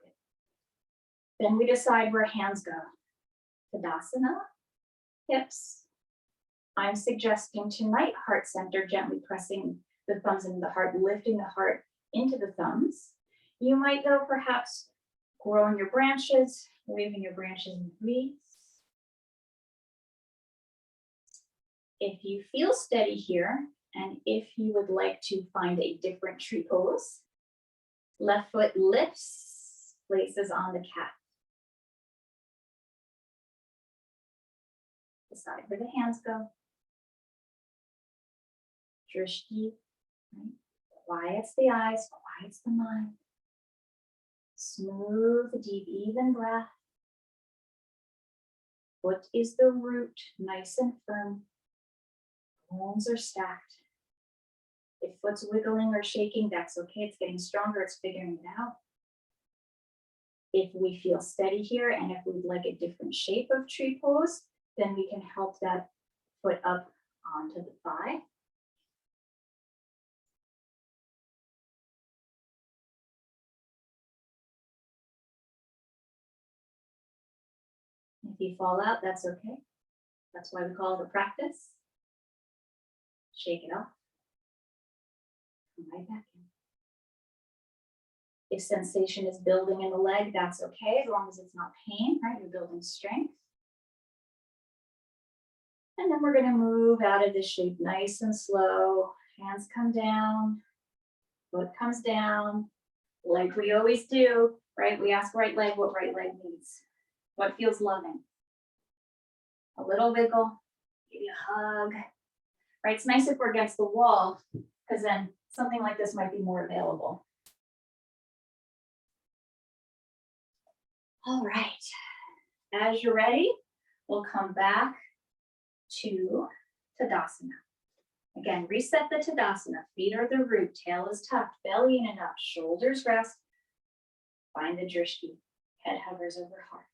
Then we decide where hands go. Tadasana, hips. I'm suggesting tonight heart center, gently pressing the thumbs into the heart, lifting the heart into the thumbs. You might though perhaps growing your branches, waving your branches in the breeze. If you feel steady here, and if you would like to find a different tree pose, left foot lifts, places on the cat. Decide where the hands go. Drishti, right? Quiets the eyes, quiets the mind. Smooth, deep, even breath. Foot is the root, nice and firm. Bones are stacked. If foot's wiggling or shaking, that's okay. It's getting stronger. It's figuring it out. If we feel steady here and if we'd like a different shape of tree pose, then we can help that foot up onto the thigh. If you fall out, that's okay. That's why we call it a practice. Shake it off. Come right back in. If sensation is building in the leg, that's okay, as long as it's not pain, right? You're building strength. And then we're going to move out of this shape nice and slow. Hands come down, foot comes down, like we always do, right? We ask right leg what right leg needs, what feels loving. A little wiggle, maybe a hug, right? It's nice if we're against the wall, because then something like this might be more available. All right, as you're ready, we'll come back to Tadasana. Again, reset the Tadasana. Feet are the root, tail is tucked, belly in and up, shoulders rest. Find the drishti, head hovers over heart.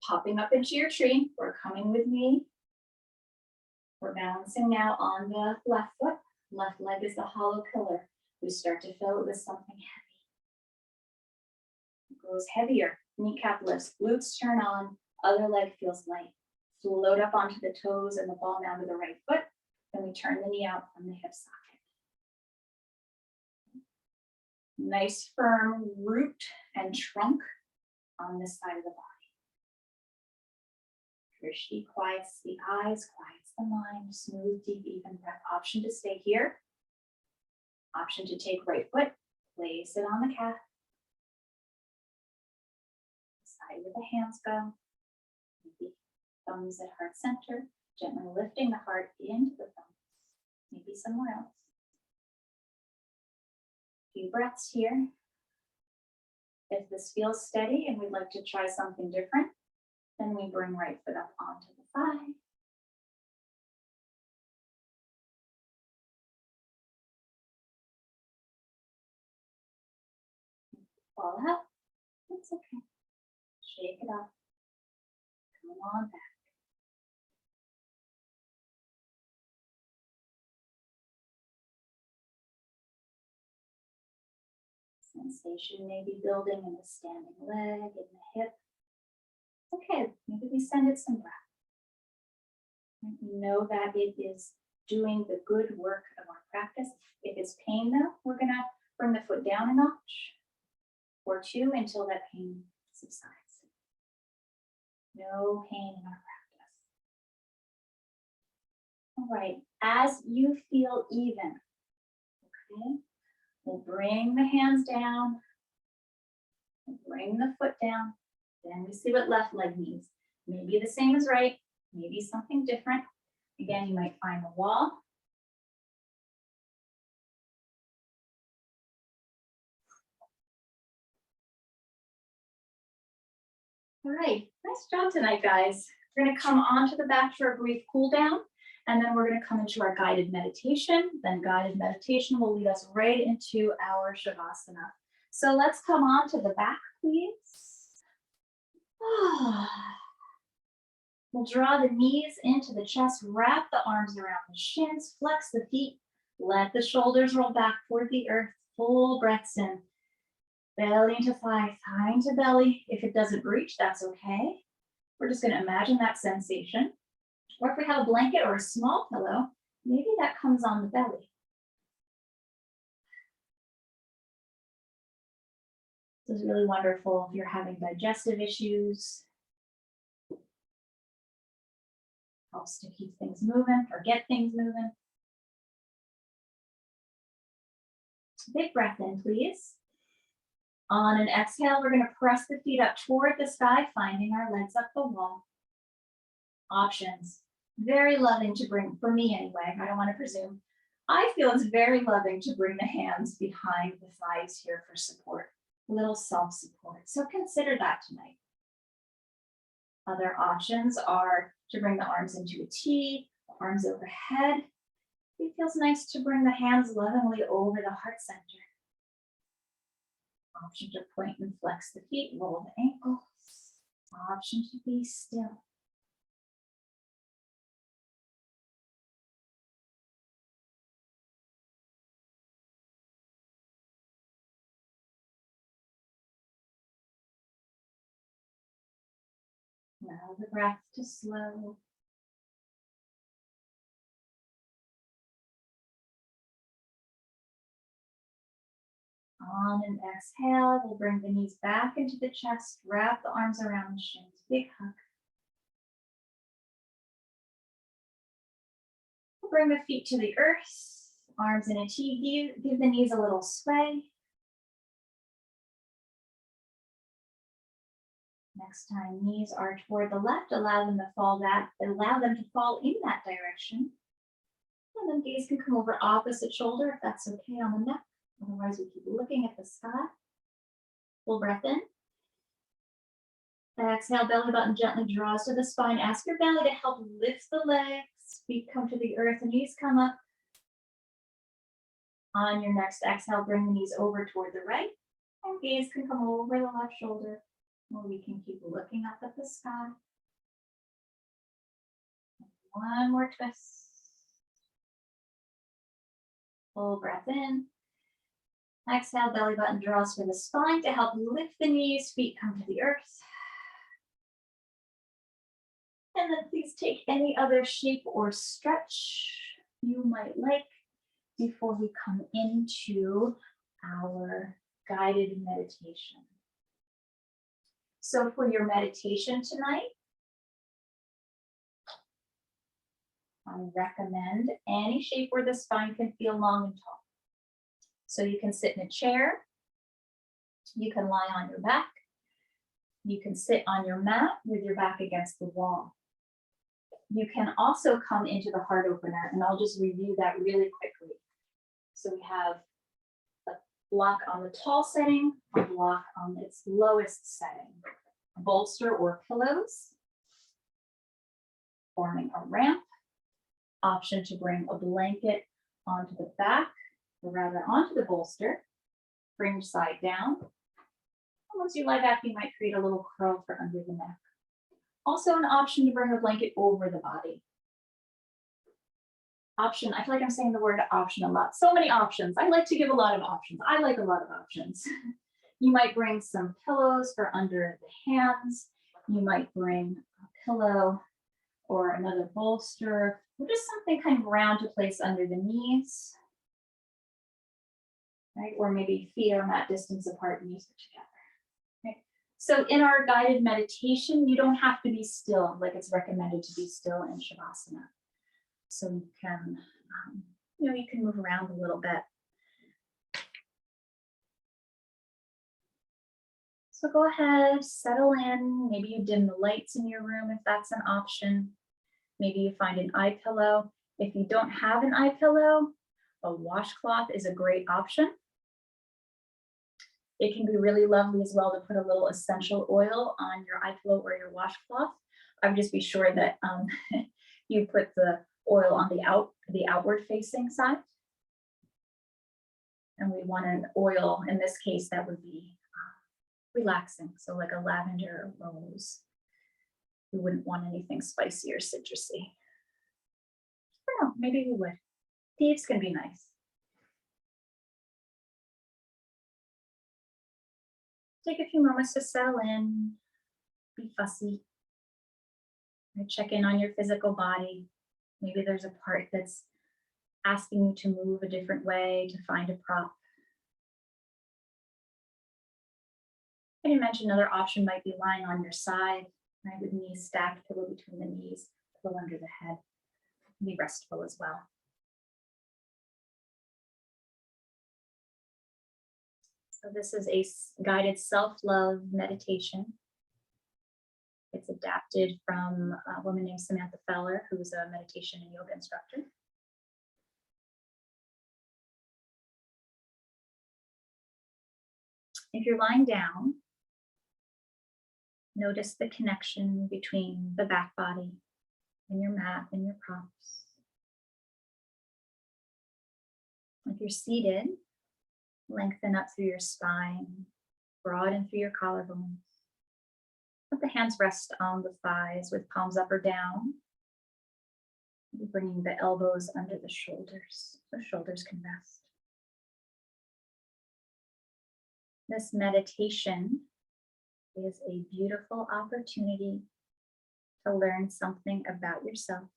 Popping up into your tree, or coming with me. We're balancing now on the left foot. Left leg is the hollow pillar. We start to fill it with something heavy. It grows heavier. Kneecap lifts, glutes turn on, other leg feels light. Float up onto the toes and the ball down to the right foot. Then we turn the knee out from the hip socket. Nice firm root and trunk on this side of the body. Drishti quiets the eyes, quiets the mind, smooth, deep, even breath. Option to stay here. Option to take right foot, place it on the calf. Decide where the hands go. Maybe thumbs at heart center, gently lifting the heart into the thumbs. Maybe somewhere else. Few breaths here. If this feels steady and we'd like to try something different, then we bring right foot up onto the thigh. Fall out. It's okay. Shake it up. Come on back. Sensation may be building in the standing leg, in the hip. Okay, maybe we send it some breath. We know that it is doing the good work of our practice. If it's pain though, we're gonna bring the foot down a notch or two until that pain subsides. No pain in our practice. All right, as you feel even, okay, we'll bring the hands down, we'll bring the foot down, then we see what left leg needs. Maybe the same as right, maybe something different. Again, you might find the wall. All right, nice job tonight, guys. We're gonna come onto the back for a brief cool down, and then we're gonna come into our guided meditation. Then guided meditation will lead us right into our Shavasana. So let's come on to the back, please. We'll draw the knees into the chest, wrap the arms around the shins, flex the feet, let the shoulders roll back toward the earth, full breaths in. Belly into thigh, thigh into belly. If it doesn't reach, that's okay. We're just gonna imagine that sensation. Or if we have a blanket or a small pillow, maybe that comes on the belly. This is really wonderful if you're having digestive issues. Helps to keep things moving or get things moving. Big breath in, please. On an exhale, we're going to press the feet up toward the sky, finding our legs up the wall. Options. Very loving to bring, for me anyway, I don't want to presume. I feel it's very loving to bring the hands behind the thighs here for support, a little self-support. So consider that tonight. Other options are to bring the arms into a T, arms overhead. It feels nice to bring the hands lovingly over the heart center. Option to point and flex the feet, roll the ankles. Option to be still. Allow the breath to slow. On an exhale, we'll bring the knees back into the chest, wrap the arms around the shins, big hug. We'll bring the feet to the earth, arms in a T, give the knees a little sway. Next time knees are toward the left, allow them to fall in that direction. And then gaze can come over opposite shoulder if that's okay on the neck. Otherwise, we keep looking at the sky. Full breath in. Exhale, belly button gently draws to the spine. Ask your belly to help lift the legs. Feet come to the earth, the knees come up. On your next exhale, bring the knees over toward the right. And gaze can come over the left shoulder. Or we can keep looking up at the sky. One more twist. Full breath in. Exhale, belly button draws for the spine to help lift the knees, feet come to the earth. And then please take any other shape or stretch you might like before we come into our guided meditation. So for your meditation tonight, I recommend any shape where the spine can feel long and tall. So you can sit in a chair, you can lie on your back, you can sit on your mat with your back against the wall. You can also come into the heart opener, and I'll just review that really quickly. So we have a block on the tall setting, a block on its lowest setting. Bolster or pillows, forming a ramp. Option to bring a blanket onto the back, or rather onto the bolster, fringe side down. And once you lie back, you might create a little curl for under the neck. Also an option to bring a blanket over the body. Option, I feel like I'm saying the word option a lot. So many options. I like to give a lot of options. I like a lot of options. You might bring some pillows for under the hands. You might bring a pillow or another bolster, or just something kind of round to place under the knees. Right? Or maybe feet are mat distance apart, knees are together. Right? So in our guided meditation, you don't have to be still, like it's recommended to be still in Shavasana. So you can, you can move around a little bit. So go ahead, settle in. Maybe you dim the lights in your room if that's an option. Maybe you find an eye pillow. If you don't have an eye pillow, a washcloth is a great option. It can be really lovely as well to put a little essential oil on your eye pillow or your washcloth. I would just be sure that you put the oil on the outward facing side. And we want an oil, in this case, that would be relaxing. So like a lavender or rose. We wouldn't want anything spicy or citrusy. I don't know, maybe we would. Thieves can be nice. Take a few moments to settle in, be fussy. Check in on your physical body. Maybe there's a part that's asking you to move a different way, to find a prop. And you mentioned another option might be lying on your side, right, with knees stacked, pillow between the knees, pillow under the head. Be restful as well. So this is a guided self-love meditation. It's adapted from a woman named Samantha Feller, who's a meditation and yoga instructor. If you're lying down, notice the connection between the back body and your mat and your props. If you're seated, lengthen up through your spine, broaden through your collarbones. Let the hands rest on the thighs with palms up or down. Bringing the elbows under the shoulders so shoulders can rest. This meditation is a beautiful opportunity to learn something about yourself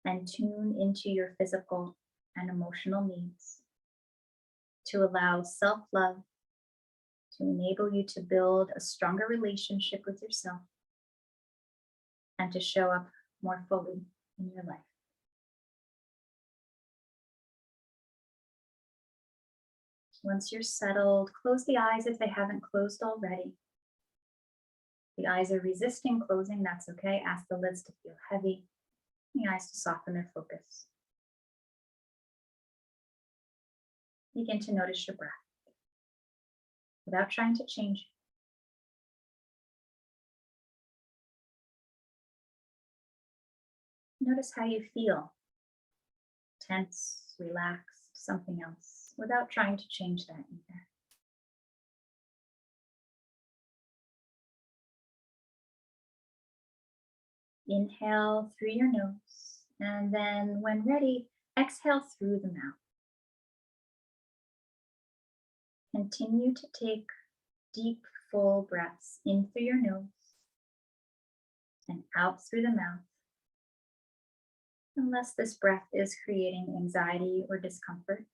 and tune into your physical and emotional needs, to allow self-love to enable you to build a stronger relationship with yourself and to show up more fully in your life. Once you're settled, close the eyes if they haven't closed already. The eyes are resisting closing, that's okay. Ask the lids to feel heavy, the eyes to soften their focus. Begin to notice your breath without trying to change it. Notice how you feel. Tense, relaxed, something else, without trying to change that either. Inhale through your nose, and then when ready, exhale through the mouth. Continue to take deep, full breaths in through your nose and out through the mouth, unless this breath is creating anxiety or discomfort.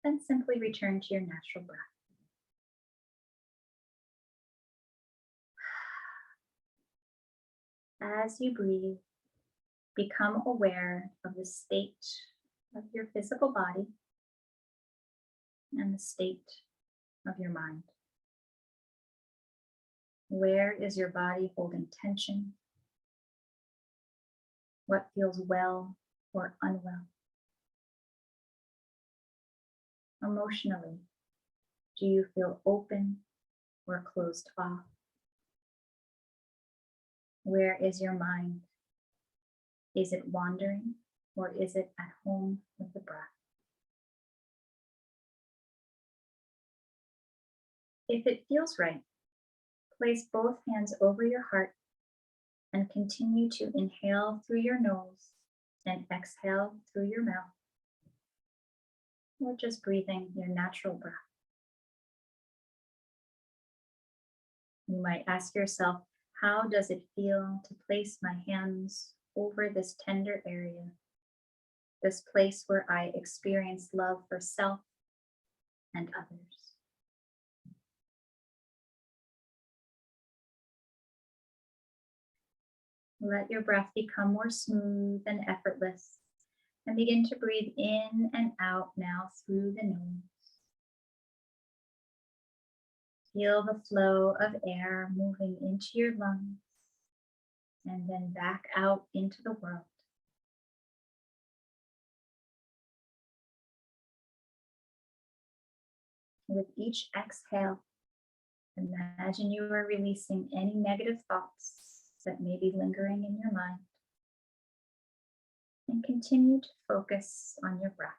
Then simply return to your natural breath. As you breathe, become aware of the state of your physical body and the state of your mind. Where is your body holding tension? What feels well or unwell? Emotionally, do you feel open or closed off? Where is your mind? Is it wandering or is it at home with the breath? If it feels right, place both hands over your heart and continue to inhale through your nose and exhale through your mouth, or just breathing your natural breath. You might ask yourself, how does it feel to place my hands over this tender area, this place where I experience love for self and others? Let your breath become more smooth and effortless, and begin to breathe in and out now through the nose. Feel the flow of air moving into your lungs and then back out into the world. With each exhale, imagine you are releasing any negative thoughts that may be lingering in your mind, and continue to focus on your breath.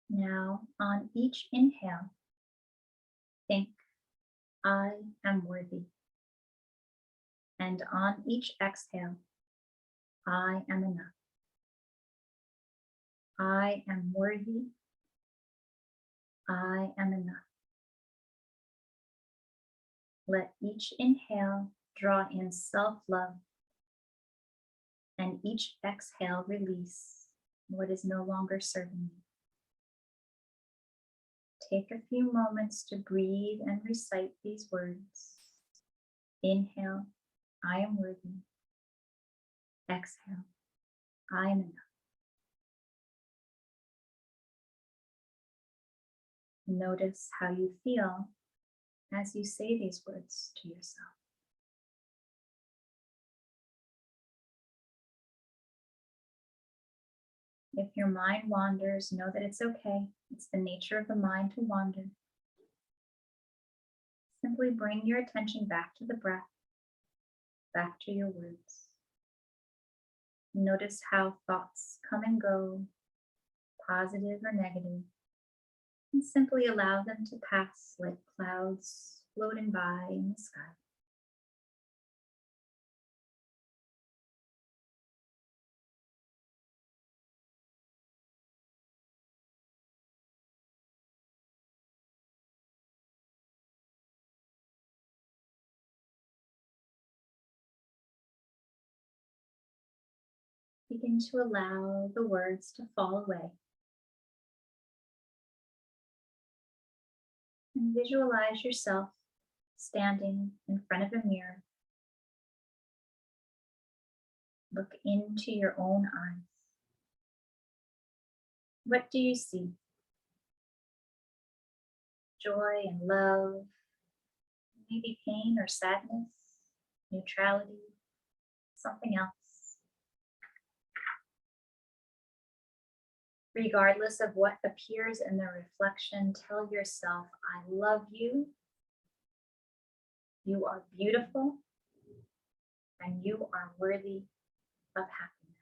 Now, on each inhale, think, I am worthy. And on each exhale, I am enough. I am worthy. I am enough. Let each inhale draw in self-love, and each exhale release what is no longer serving you. Take a few moments to breathe and recite these words. Inhale, I am worthy. Exhale, I am enough. Notice how you feel as you say these words to yourself. If your mind wanders, know that it's okay. It's the nature of the mind to wander. Simply bring your attention back to the breath, back to your words. Notice how thoughts come and go, positive or negative, and simply allow them to pass like clouds floating by in the sky. Begin to allow the words to fall away. And visualize yourself standing in front of a mirror. Look into your own eyes. What do you see? Joy and love, maybe pain or sadness, neutrality, something else. Regardless of what appears in the reflection, tell yourself, I love you, you are beautiful, and you are worthy of happiness.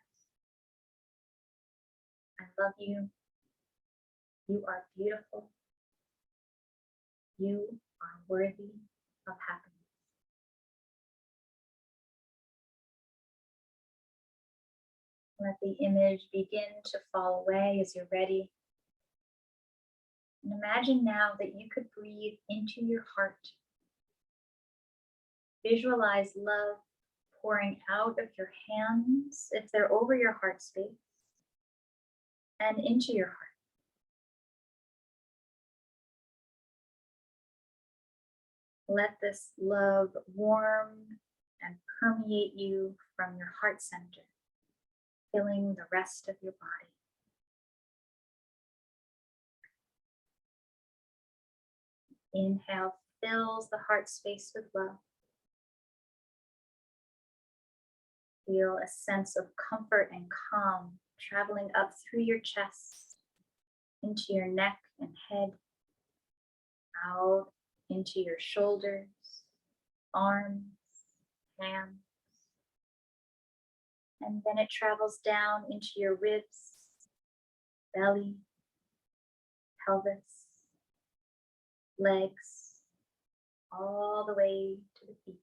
I love you, you are beautiful, you are worthy of happiness. Let the image begin to fall away as you're ready. And imagine now that you could breathe into your heart. Visualize love pouring out of your hands, if they're over your heart space, and into your heart. Let this love warm and permeate you from your heart center, filling the rest of your body. Inhale fills the heart space with love. Feel a sense of comfort and calm traveling up through your chest, into your neck and head, out into your shoulders, arms, hands. And then it travels down into your ribs, belly, pelvis, legs, all the way to the feet.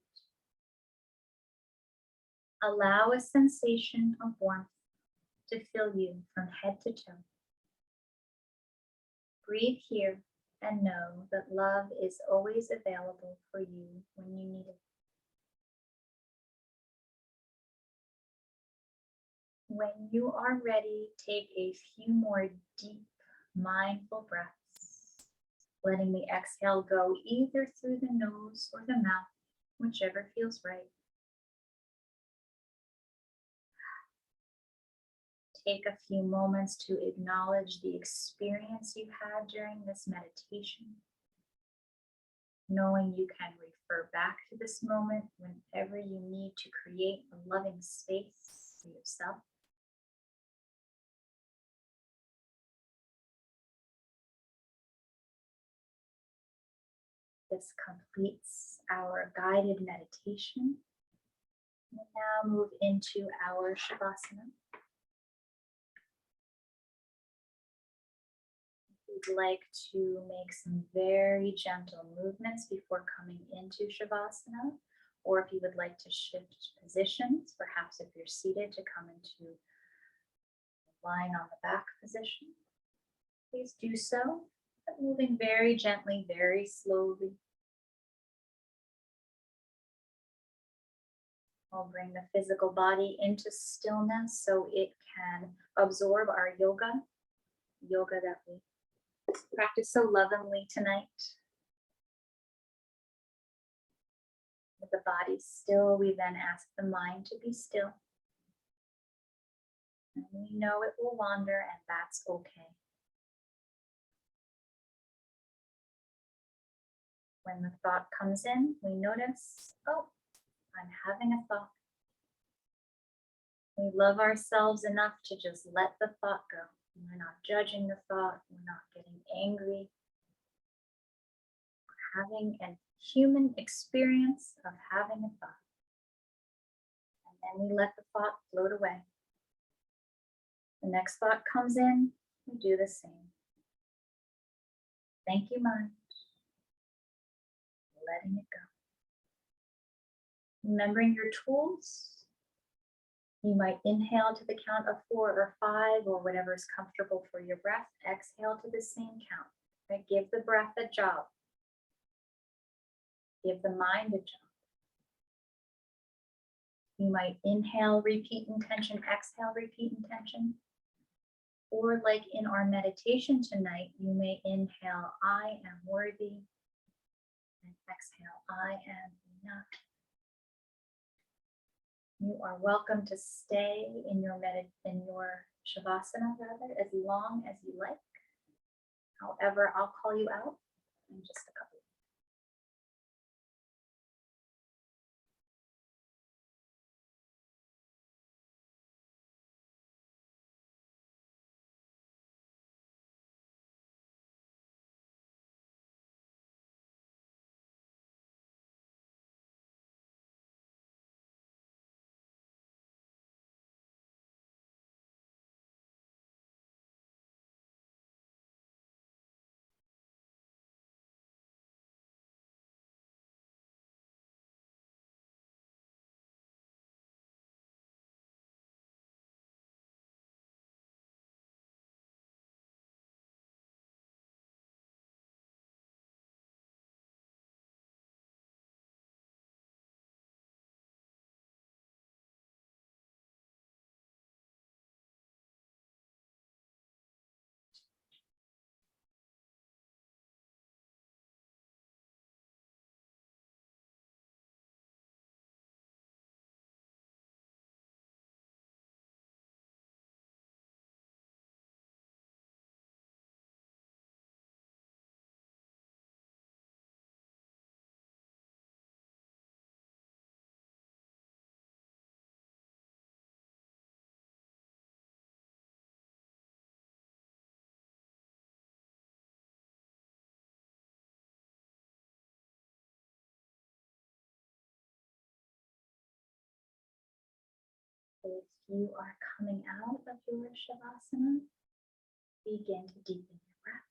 Allow a sensation of warmth to fill you from head to toe. Breathe here and know that love is always available for you when you need it. When you are ready, take a few more deep, mindful breaths, letting the exhale go either through the nose or the mouth, whichever feels right. Take a few moments to acknowledge the experience you had during this meditation, knowing you can refer back to this moment whenever you need to create a loving space for yourself. This completes our guided meditation. We'll now move into our Shavasana. If you'd like to make some very gentle movements before coming into Shavasana, or if you would like to shift positions, perhaps if you're seated to come into lying on the back position, please do so, but moving very gently, very slowly. I'll bring the physical body into stillness so it can absorb our yoga that we practice so lovingly tonight. With the body still, we then ask the mind to be still. And we know it will wander, and that's okay. When the thought comes in, we notice, oh, I'm having a thought. We love ourselves enough to just let the thought go. We're not judging the thought. We're not getting angry. We're having a human experience of having a thought. And then we let the thought float away. The next thought comes in, we do the same. Thank you, mind. Letting it go. Remembering your tools. You might inhale to the count of 4 or 5 or whatever is comfortable for your breath. Exhale to the same count. Right? Give the breath a job. Give the mind a job. You might inhale, repeat intention, exhale, repeat intention. Or like in our meditation tonight, you may inhale, I am worthy, and exhale, I am enough. You are welcome to stay in your Shavasana rather, as long as you like. However, I'll call you out in just a couple. If you are coming out of your Shavasana, begin to deepen your breath.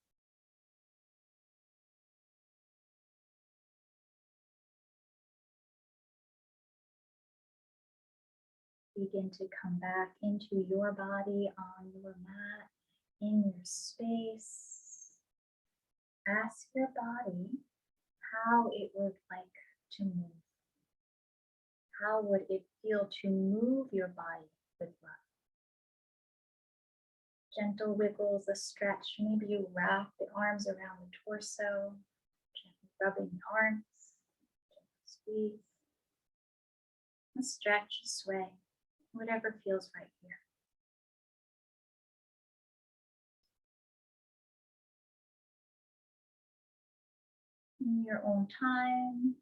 Begin to come back into your body, on your mat, in your space. Ask your body how it would like to move. How would it feel to move your body with love? Gentle wiggles, a stretch. Maybe you wrap the arms around the torso, gently rubbing the arms, gently squeeze. A stretch, a sway, whatever feels right here. In your own time,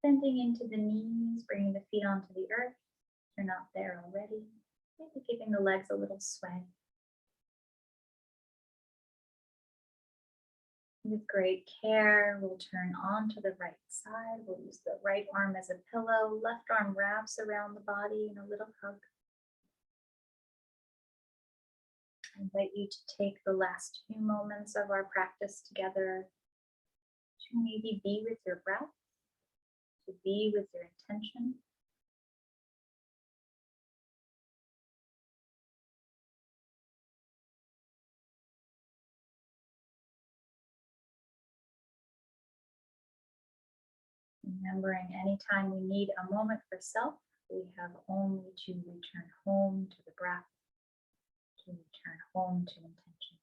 bending into the knees, bringing the feet onto the earth. If you're not there already, maybe giving the legs a little sway. With great care, we'll turn onto the right side. We'll use the right arm as a pillow. Left arm wraps around the body in a little hug. I invite you to take the last few moments of our practice together to maybe be with your breath, to be with your intention. Remembering anytime we need a moment for self, we have only to return home to the breath, to return home to intention.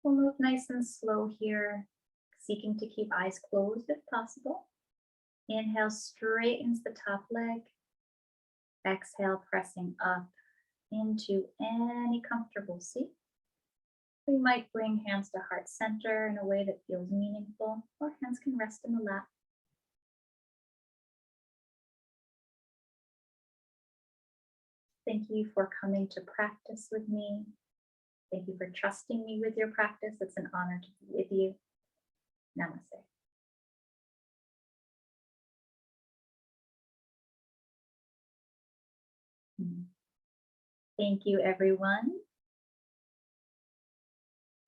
We'll move nice and slow here, seeking to keep eyes closed if possible. Inhale straightens the top leg. Exhale, pressing up into any comfortable seat. We might bring hands to heart center in a way that feels meaningful, or hands can rest in the lap. Thank you for coming to practice with me. Thank you for trusting me with your practice. It's an honor to be with you. Namaste. Thank you, everyone.